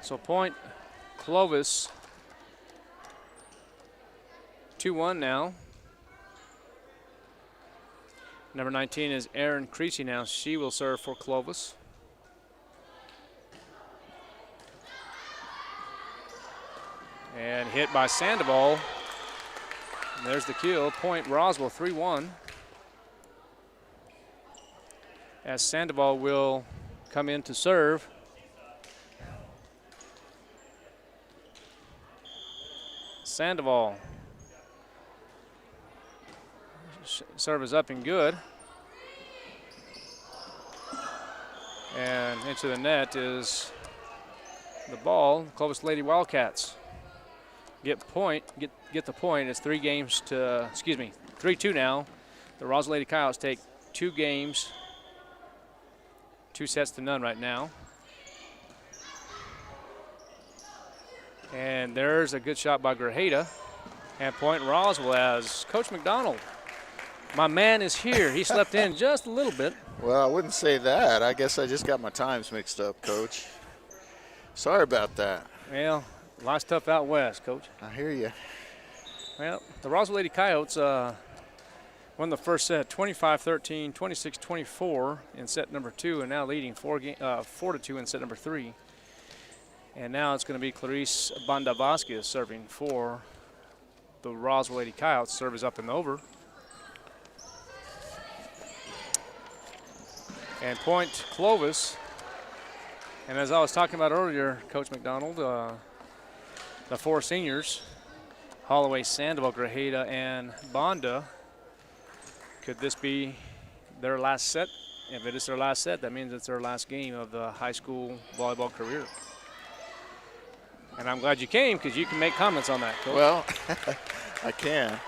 So point Clovis 2-1 now. Number 19 is Erin Creasy now. She will serve for Clovis. And hit by Sandoval. And there's the kill. Point Roswell 3-1. As Sandoval will come in to serve. Sandoval. Serve is up and good. And into the net is the ball. Clovis Lady Wildcats get the point. It's 3-2 now. The Roswell Lady Coyotes take 2 games, 2-0 right now. And there's a good shot by Grajeda. And point Roswell as Coach McDonald. My man is here. He slept in just a little bit. Well, I wouldn't say that. I guess I just got my times mixed up, Coach. Sorry about that. Well, life's tough out west, Coach. I hear you. Well, the Roswell Lady Coyotes won the first set 25-13, 26-24 in set number 2, and now leading 4-2 in set number 3. And now it's going to be Clarice Bandavasquez serving for the Roswell Lady Coyotes. Serve is up and over. And point Clovis. And as I was talking about earlier, Coach McDonald, the 4 seniors, Holloway, Sandoval, Grajeda, and Bonda. Could this be their last set? If it is their last set, that means it's their last game of the high school volleyball career. And I'm glad you came because you can make comments on that, Coach. Well, I can.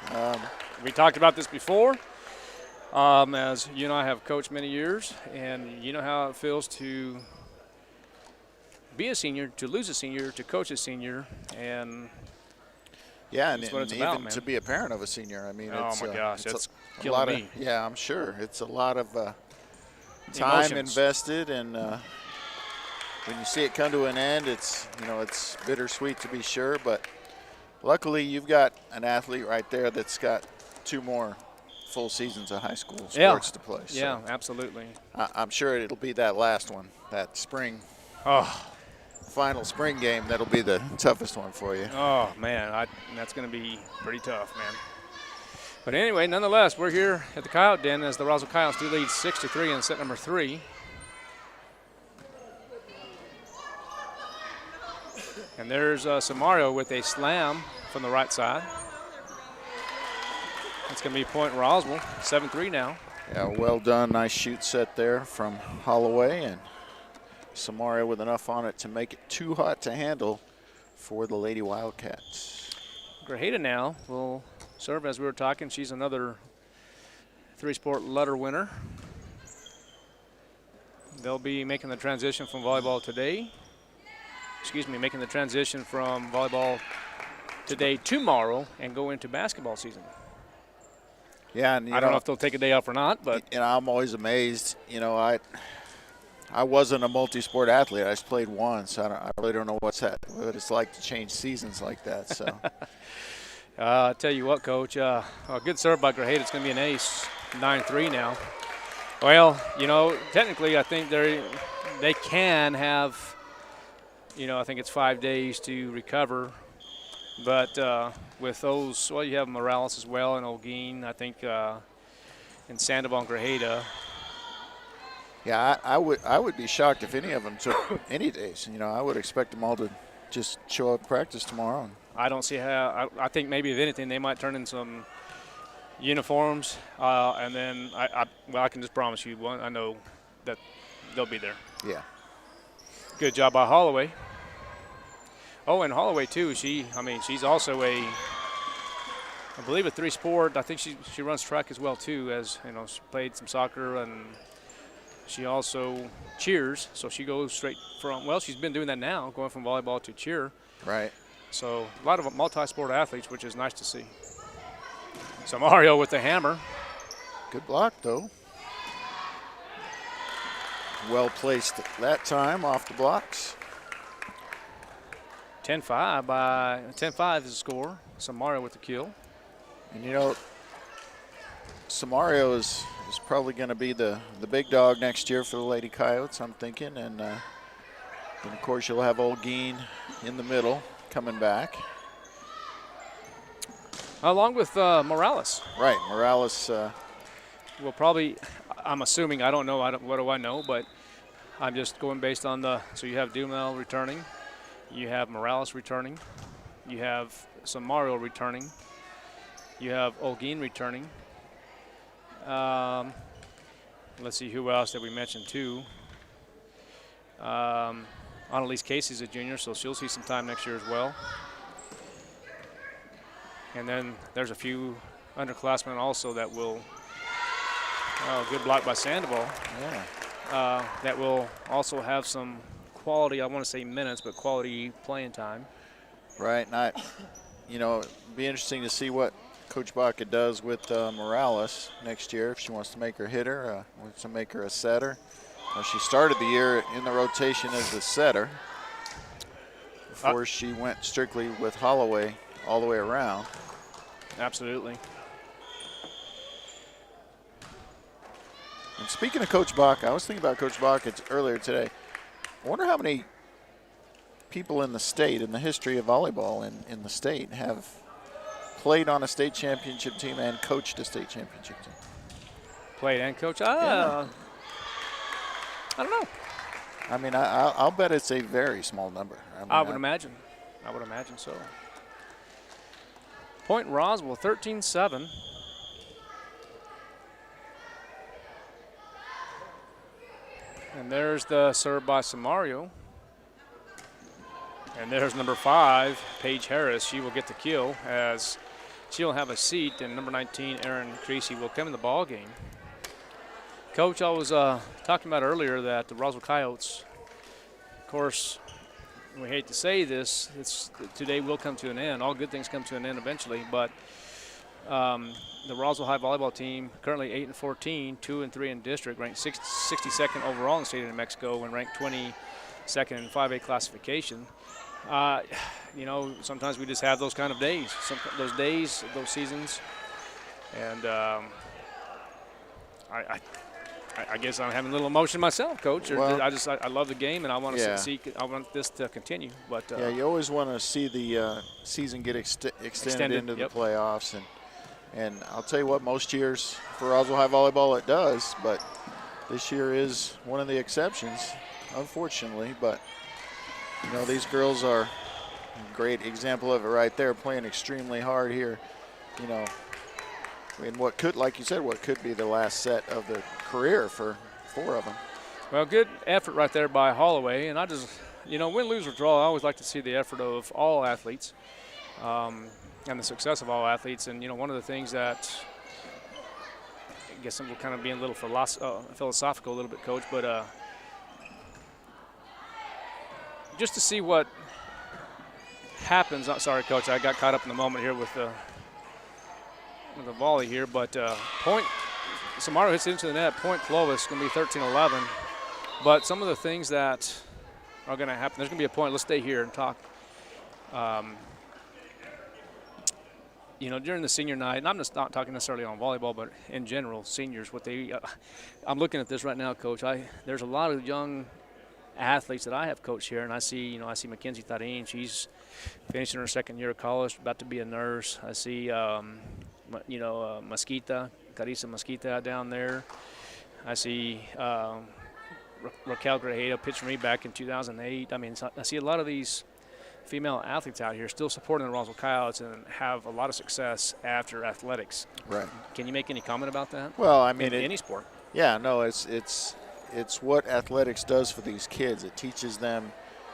We talked about this before. As you and I have coached many years, and you know how it feels to be a senior, to lose a senior, to coach a senior, and yeah, that's what it's even about, man. To be a parent of a senior. I mean, oh it's, my gosh, it's that's a killing lot me. yeah, I'm sure it's a lot of time Emotions. invested, and when you see it come to an end, it's it's bittersweet to be sure. But luckily, you've got an athlete right there that's got 2 more full seasons of high school sports to play. So yeah, absolutely. I'm sure it'll be that last one, that spring. Oh. Final spring game, that'll be the toughest one for you. Oh, man, that's going to be pretty tough, man. But anyway, nonetheless, we're here at the Coyote Den as the Roswell Coyotes do lead 6-3 in set number 3. And there's Samario with a slam from the right side. It's going to be point Roswell, 7-3 now. Yeah, well done. Nice shoot set there from Holloway, and Samaria with enough on it to make it too hot to handle for the Lady Wildcats. Grajeda now will serve as we were talking. She's another 3-sport letter winner. They'll be making the transition from volleyball today. Making the transition from volleyball today, tomorrow, and go into basketball season. Yeah, and I don't know if they'll take a day off or not, but I'm always amazed. I I wasn't a multi-sport athlete. I just played once. I really don't know what it's like to change seasons like that. So, I tell you what, Coach, a good serve by Grajeda. It's going to be an ace, 9-3 now. Well, technically, I think they can have, I think it's 5 days to recover. But with those, well, you have Morales as well and Olguin, I think, and Sandoval and Grajeda. yeah, I would be shocked if any of them took any days. I would expect them all to just show up at practice tomorrow. I don't see how. I think maybe if anything, they might turn in some uniforms, and then I can just promise you, I know that they'll be there. Yeah. Good job by Holloway. Oh, and Holloway too. She's also I believe a 3-sport. I think she runs track as well too. As she played some soccer and she also cheers. So she goes straight from. Well, she's been doing that now, going from volleyball to cheer. Right. So a lot of multi-sport athletes, which is nice to see. So Mario with the hammer. Good block though. Well placed that time off the blocks. 10-5 is the score. Samario with the kill. And Samario is probably going to be the big dog next year for the Lady Coyotes, I'm thinking. And of course you'll have Olguin in the middle coming back. Along with Morales. Right, Morales. Will probably, I'm assuming, I don't know, what do I know, but I'm just going based on so you have Dumel returning. You have Morales returning. You have Samario returning. You have Olguin returning. Let's see who else that we mentioned too. Annalise Casey's a junior, so she'll see some time next year as well. And then there's a few underclassmen also that will. Good block by Sandoval. Yeah. That will also have some quality, I want to say minutes, but quality playing time. Right, and it'd be interesting to see what Coach Baca does with Morales next year, if she wants to make her hitter, wants to make her a setter. She started the year in the rotation as a setter before she went strictly with Holloway all the way around. Absolutely. And speaking of Coach Baca, I was thinking about Coach Baca earlier today. I wonder how many people in the state, in the history of volleyball in the state, have played on a state championship team and coached a state championship team. Played and coached? Yeah. I don't know. I mean, I'll bet it's a very small number. I would imagine. I would imagine so. Point Roswell, 13-7. And there's the serve by Samario. And there's number 5, Paige Harris. She will get the kill as she'll have a seat, and number 19, Erin Creasy, will come in the ball game. Coach, I was talking about earlier that the Roswell Coyotes, of course, we hate to say this, today will come to an end. All good things come to an end eventually, but the Roswell High volleyball team, currently 8-14, 2-3 in district, ranked 62nd overall in the state of New Mexico, and ranked 22nd in 5A classification. Sometimes we just have those kind of days, those days, those seasons, and I guess I'm having a little emotion myself, Coach. Well, I love the game, and I want to see. I want this to continue. But yeah, you always want to see the season get extended into the playoffs, and I'll tell you what, most years for Roswell High volleyball it does, but this year is one of the exceptions, unfortunately. But these girls are a great example of it right there, playing extremely hard here. In what could, like you said, what could be the last set of the career for 4 of them. Well, good effort right there by Holloway. And I just, win, lose, or draw, I always like to see the effort of all athletes and the success of all athletes. And, one of the things that, I guess we're kind of being a little philosophical a little bit, Coach, but just to see what happens. Sorry, Coach, I got caught up in the moment here with the volley here, but point Samario hits into the net. Point Clovis going to be 13-11, But some of the things that are going to happen, there's going to be a point, let's stay here and talk. You know, during the senior night, and I'm just not talking necessarily on volleyball, but in general, seniors, what they, I'm looking at this right now, Coach. There's a lot of young athletes that I have coached here, and I see Mackenzie Tarin. She's finishing her second year of college, about to be a nurse. I see, Carissa Mesquita down there. I see Raquel Grajeda pitched for me back in 2008. I mean, I see a lot of these female athletes out here still supporting the Roswell Coyotes and have a lot of success after athletics. Right. Can you make any comment about that? Well, I mean, in any sport. Yeah, no, it's what athletics does for these kids. It teaches them,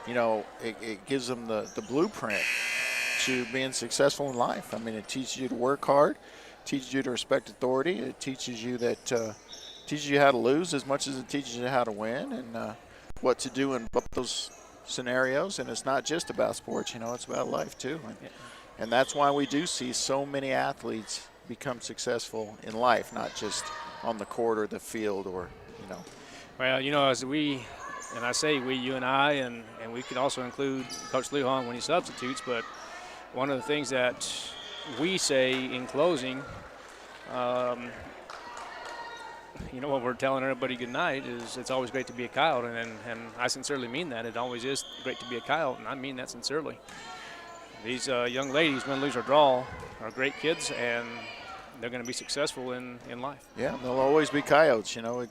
you know, it gives them the blueprint to being successful in life. I mean, it teaches you to work hard, teaches you to respect authority. It teaches you teaches you how to lose as much as it teaches you how to win, and what to do in both those scenarios. And it's not just about sports, you know, it's about life too. And that's why we do see so many athletes become successful in life, not just on the court or the field, or, you know. Well, you know, as we, and I say we, you and I, and we could also include Coach Lujan when he substitutes, but one of the things that we say in closing, you know, what we're telling everybody good night is it's always great to be a Coyote, and I sincerely mean that. It always is great to be a Coyote, and I mean that sincerely. These young ladies, win, lose, or draw, are great kids, and they're going to be successful in life. Yeah, they'll always be Coyotes. You know, we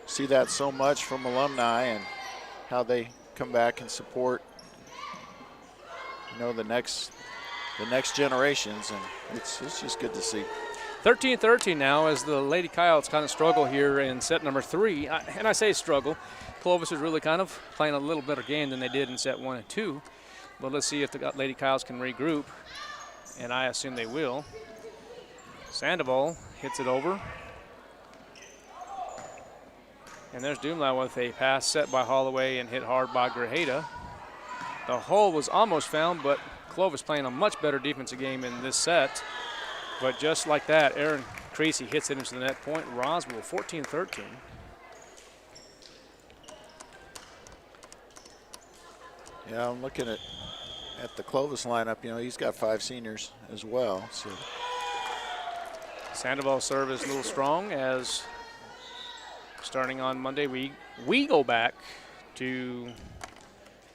see that so much from alumni and how they come back and support, you know, the next generations, and it's just good to see. 13-13 now as the Lady Coyotes kind of struggle here in set number 3. And I say struggle. Clovis is really kind of playing a little better game than they did in set 1 and 2. But let's see if the Lady Coyotes can regroup, and I assume they will. Sandoval hits it over. And there's Doomlau with a pass set by Holloway and hit hard by Grajeda. The hole was almost found, but Clovis playing a much better defensive game in this set. But just like that, Aaron Creasy hits it into the net point. Roswell 14-13. Yeah, I'm looking at the Clovis lineup. You know, he's got 5 seniors as well. So Sandoval's serve is a little strong, as starting on Monday we go back to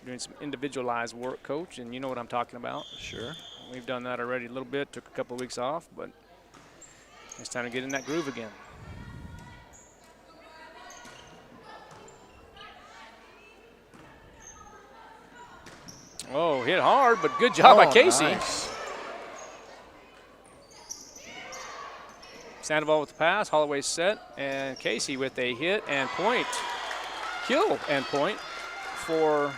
doing some individualized work, Coach, and you know what I'm talking about. Sure. We've done that already a little bit, took a couple of weeks off, but it's time to get in that groove again. Oh, hit hard, but good job by Casey. Nice. Sandoval with the pass, Holloway set, and Casey with a hit and point. Kill and point for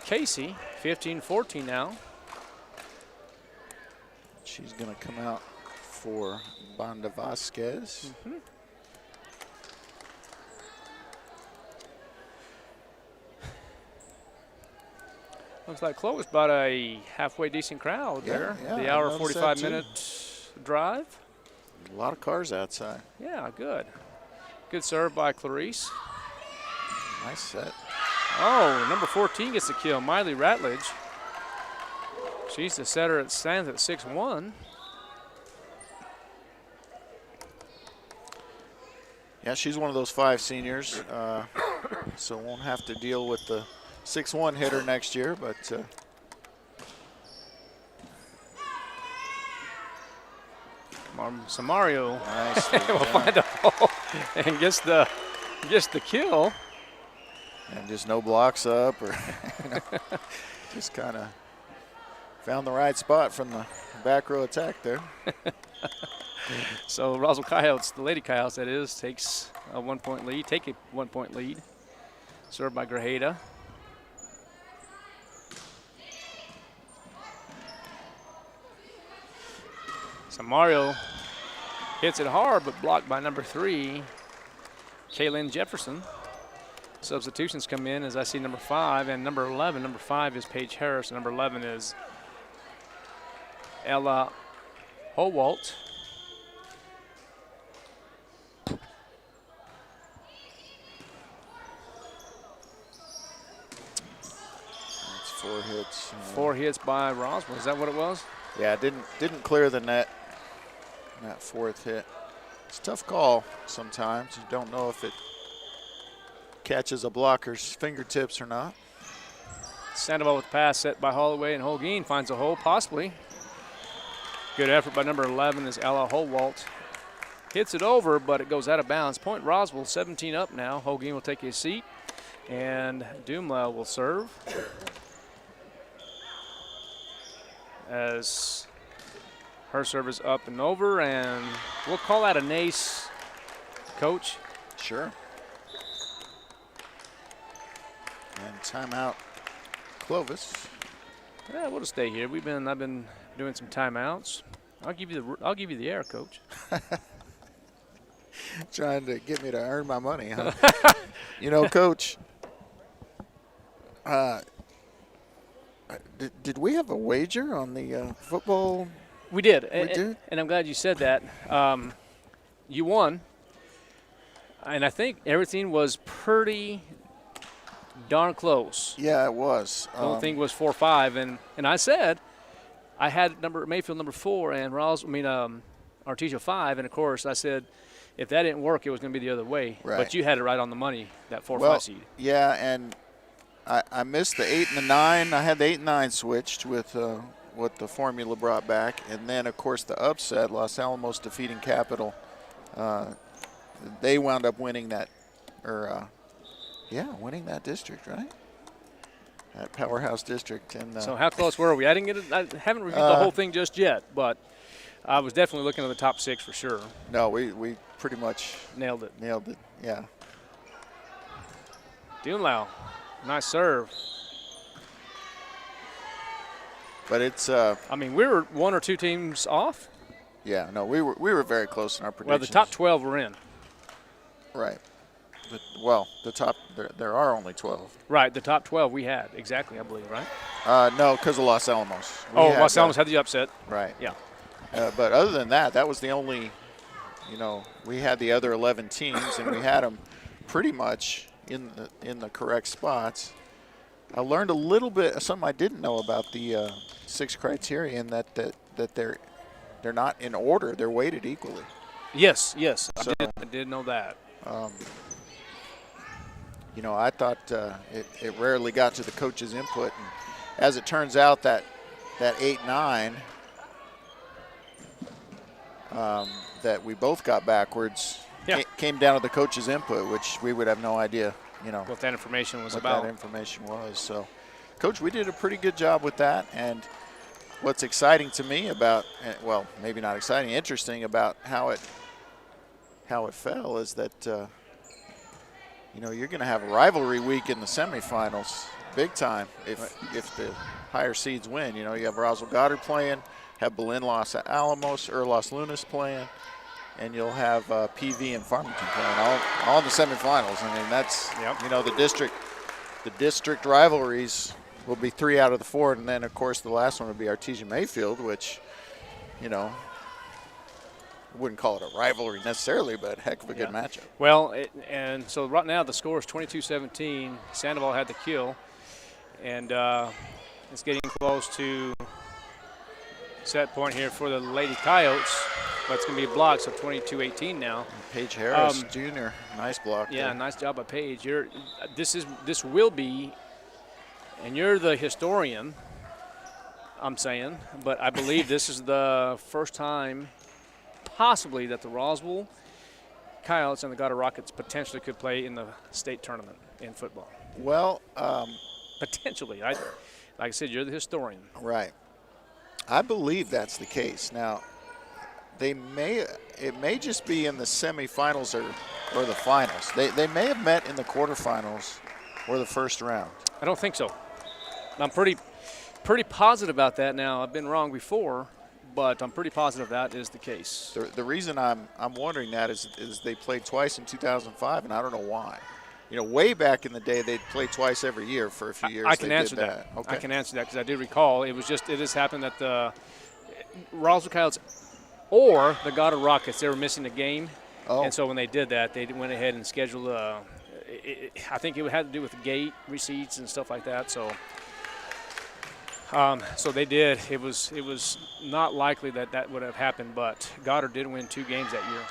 Casey, 15-14 now. She's going to come out for Banda Vasquez. Mm-hmm. Looks like Clovis brought a halfway decent crowd there. Yeah, the I hour noticed 45-minute drive. A lot of cars outside. Yeah, good. Good serve by Clarice. Nice set. Oh, number 14 gets the kill, Miley Ratledge. She's the setter. It stands at 6-1. Yeah, she's one of those 5 seniors, so won't have to deal with the 6-1 hitter next year, but Samario nicely will find a hole and gets the kill. And just no blocks up, or you know, just kind of found the right spot from the back row attack there. So Roswell Coyotes, the Lady Coyotes that is, takes a 1-point lead, take a 1-point lead. Served by Grajeda. Samario hits it hard, but blocked by number 3, Kaylin Jefferson. Substitutions come in as I see number 5 and number 11. Number 5 is Paige Harris. Number 11 is Ella Howalt. 4 hits. 4 hits by Roswell. Is that what it was? Yeah, didn't clear the net in that 4th hit. It's a tough call sometimes. You don't know if it catches a blocker's fingertips or not. Sandoval with the pass set by Holloway, and Holguin finds a hole, possibly. Good effort by number 11 as Ella Holwalt hits it over, but it goes out of bounds. Point Roswell 17 up now. Holguin will take his seat, and Dumla will serve. As her serve is up and over, and we'll call that an ace, Coach. Sure. And timeout, Clovis. Yeah, we'll just stay here. I've been doing some timeouts. I'll give you the air, Coach. Trying to get me to earn my money, huh? You know, Coach, did we have a wager on the football? We did. We did? And I'm glad you said that. You won. And I think everything was pretty darn close. Yeah, it was. The only thing was 4-5. And I said I had Mayfield number 4 and Artesia 5. And, of course, I said if that didn't work, it was going to be the other way. Right. But you had it right on the money, that 4-5 seed. Yeah, and I missed the 8 and the 9. I had the 8 and 9 switched with what the formula brought back. And then, of course, the upset, Los Alamos defeating Capital. They wound up winning that, winning that district, right? That powerhouse district. And so how close were we? I haven't reviewed the whole thing just yet, but I was definitely looking at the top 6 for sure. No, we pretty much nailed it. Yeah. Dunlau, nice serve. But it's. we were 1 or 2 teams off. Yeah, no, we were very close in our predictions. Well, the top 12 were in. Right. The top, there are only 12. Right, the top 12 we had, exactly, I believe, right? No, because of Los Alamos. Los Alamos had the upset. Right. Yeah. But other than that was the only, we had the other 11 teams, and we had them pretty much in the correct spots. I learned a little bit, something I didn't know about the 6 criterion, that they're not in order, they're weighted equally. Yes, So, I did know that. I thought it rarely got to the coach's input. And as it turns out, that 8-9 that we both got backwards came down to the coach's input, which we would have no idea, what that information was what about. that information was. So, Coach, we did a pretty good job with that. And what's exciting to me about, well, maybe not exciting, interesting about how it fell is that you're going to have a rivalry week in the semifinals, big time, if the higher seeds win. You have Roswell Goddard playing, have Belen Los Alamos or Los Lunas playing, and you'll have PV and Farmington playing all in the semifinals. That's the district rivalries will be 3 out of the 4, and then of course the last one would be Artesia Mayfield, which wouldn't call it a rivalry necessarily, but a heck of a good matchup. Well, and so right now the score is 22-17. Sandoval had the kill, and it's getting close to set point here for the Lady Coyotes, but it's going to be blocked, so 22-18 now. And Paige Harris, Jr., nice block. Yeah, there. Nice job by Paige. This will be, and you're the historian, I'm saying, but I believe this is the first time possibly that the Roswell Coyotes and the Goddard Rockets potentially could play in the state tournament in football. Well, potentially. Like I said, you're the historian. Right. I believe that's the case. Now, it may just be in the semifinals or the finals. They may have met in the quarterfinals or the first round. I don't think so. I'm pretty positive about that now. I've been wrong before, but I'm pretty positive that is the case. The reason I'm wondering that is they played twice in 2005, and I don't know why. Way back in the day, they'd play twice every year for a few years. I can answer that. Okay. I can answer that because I do recall it has happened that the Roswell Coyotes or the Goddard Rockets, they were missing a game. Oh. And so when they did that, they went ahead and scheduled I think it had to do with the gate receipts and stuff like that. So So they did. It was not likely that would have happened, but Goddard did win 2 games that year.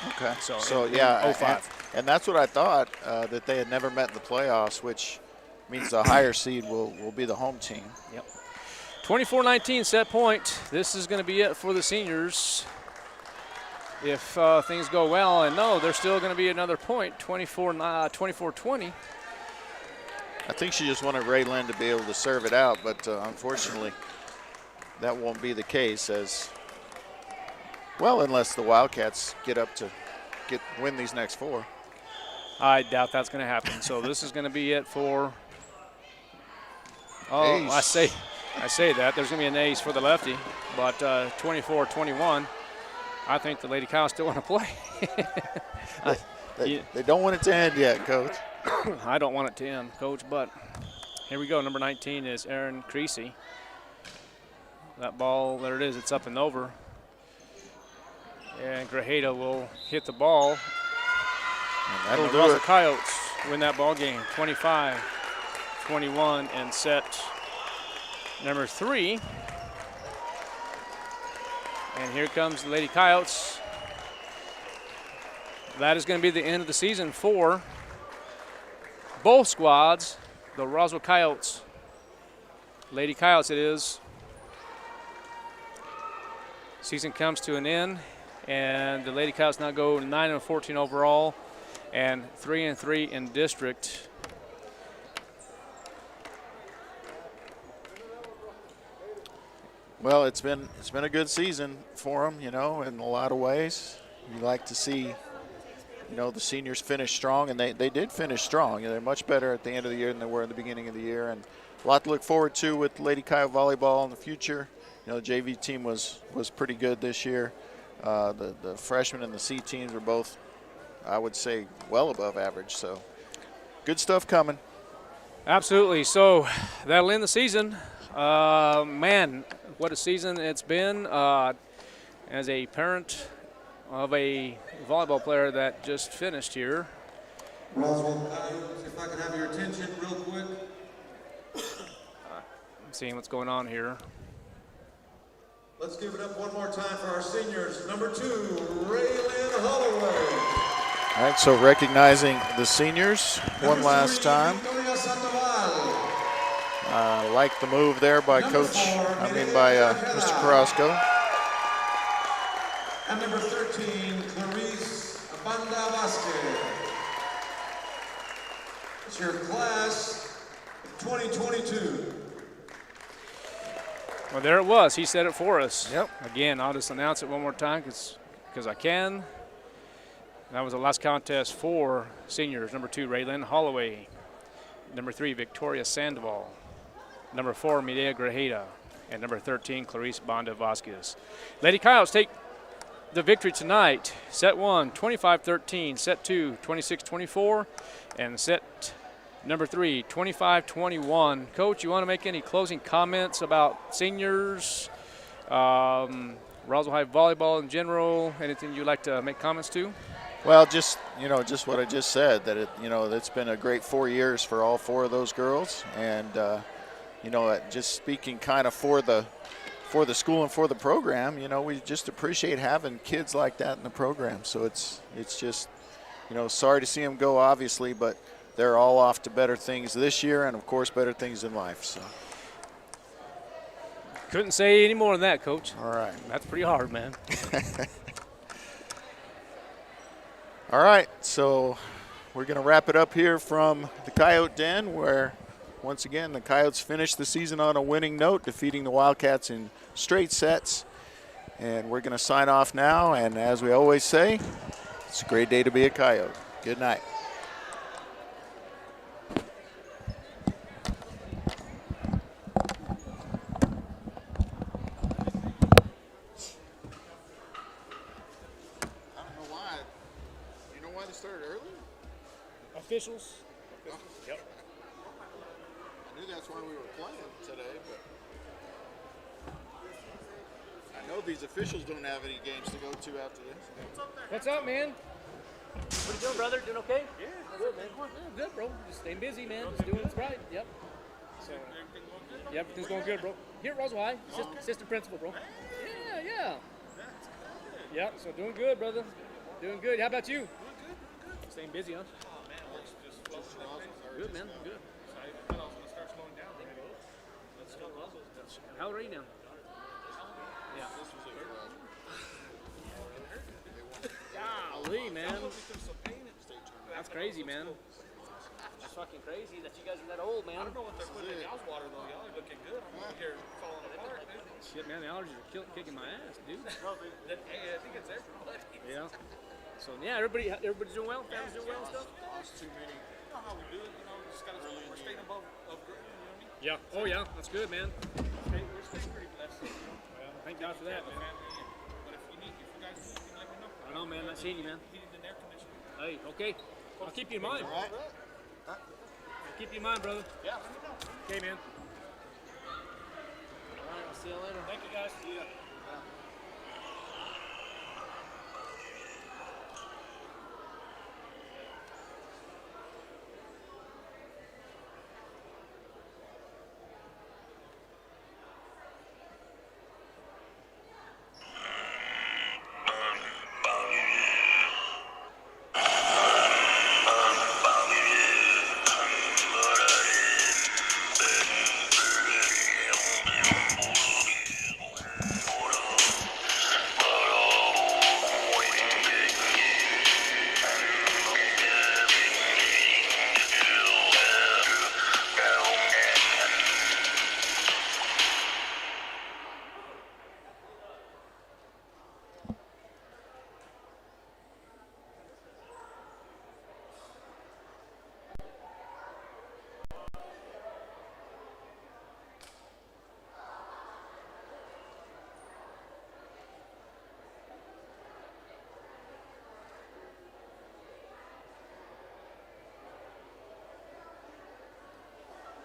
Okay. So yeah, in 05. and that's what I thought, that they had never met in the playoffs, which means the higher seed will be the home team. Yep. 24-19 set point. This is going to be it for the seniors. If things go well, and no, there's still going to be another point, 24-20. I think she just wanted Raylan to be able to serve it out, but unfortunately, that won't be the case unless the Wildcats get up to win these next 4. I doubt that's going to happen. So this is going to be it for. Oh, Ace. I say that there's going to be an ace for the lefty, but 24-21. I think the Lady Cows still want to play. They don't want it to end yet, Coach. I don't want it to end, Coach, but here we go. Number 19 is Aaron Creasy. That ball, there it is. It's up and over. And Grajeda will hit the ball. And that'll do Roswell it. Coyotes win that ball game, 25-21, and set number 3. And here comes the Lady Coyotes. That is going to be the end of the season for both squads. The Roswell Coyotes, Lady Coyotes it is. Season comes to an end, and the Lady Coyotes now go 9-14 overall and 3-3 in district. Well, it's been a good season for them, in a lot of ways. You like to see, the seniors finish strong, and they did finish strong. They're much better at the end of the year than they were at the beginning of the year, and a lot to look forward to with Lady Coyote volleyball in the future. The JV team was pretty good this year. The freshmen and the C teams were both, I would say, well above average. So good stuff coming. Absolutely. So that'll end the season. Man, what a season it's been. As a parent of a volleyball player that just finished here. Roswell Coyotes, if I could have your attention real quick. I'm seeing what's going on here. Let's give it up one more time for our seniors. Number 2, Raylan Holloway. All right, so recognizing the seniors one last time. Like the move there by Mr. Carrasco. And number 13, Clarice Banda Vasquez. It's your class of 2022. Well, there it was. He said it for us. Yep. Again, I'll just announce it one more time because I can. That was the last contest for seniors. Number 2, Raylan Holloway. Number 3, Victoria Sandoval. Number 4, Mireya Grajeda. And number 13, Clarice Banda Vasquez. Lady Coyotes take the victory tonight. Set 1, 25-13. Set 2, 26-24. And set number 3, 25-21. Coach, you want to make any closing comments about seniors, Roswell High volleyball in general? Anything you'd like to make comments to? Well, just what I just said, that it's been a great 4 years for all 4 of those girls, and just speaking kind of for the school and for the program, we just appreciate having kids like that in the program. So it's just, sorry to see them go, obviously, but they're all off to better things this year, and of course better things in life. So couldn't say any more than that, Coach. all right. That's pretty hard, man. All right, so we're going to wrap it up here from the Coyote Den, where once again the Coyotes finished the season on a winning note, defeating the Wildcats in straight sets. And we're going to sign off now, and as we always say, it's a great day to be a Coyote. Good night. Officials? Yep. I knew that's why we were playing today, but I know these officials don't have any games to go to after this. What's up, man? What are you doing, brother? Doing okay? Yeah. Good, man. Good, bro. Just staying busy, man. Just doing what's right. Yep. So, yeah, everything's going good, bro. Here at Roswell High, assistant principal, bro. Yeah. Yep, so doing good, brother. Doing good. How about you? Good. Staying busy, huh? Oh man, work's just flowing. Good, man. Good. So I thought I was gonna start slowing down. Let's go. How old are you now? Yeah. Golly, man. That's crazy, man. That's fucking crazy that you guys are that old, man. I don't know what they're putting in y'all's water though. Y'all are looking good. I'm over here falling apart, dude. Shit, man, the allergies are kicking my ass, dude. Hey, I think it's everybody. Yeah. So yeah, everybody's doing well. Family's doing well and stuff. Lost too many. You know how we do it. You know, we just gotta. We're staying above ground. You know what I mean? Yeah. Oh yeah, that's good, man. We're staying pretty blessed. Well, thank God for that, man. But if you guys need, you can let me know. I know, man. Not seeing you, man. Heating and air conditioning. Hey, okay. I'll keep you in mind. All right. I'll keep you in mind, brother. Yeah, let me know. Okay, man. All right, I'll see you later. Thank you guys. Yeah.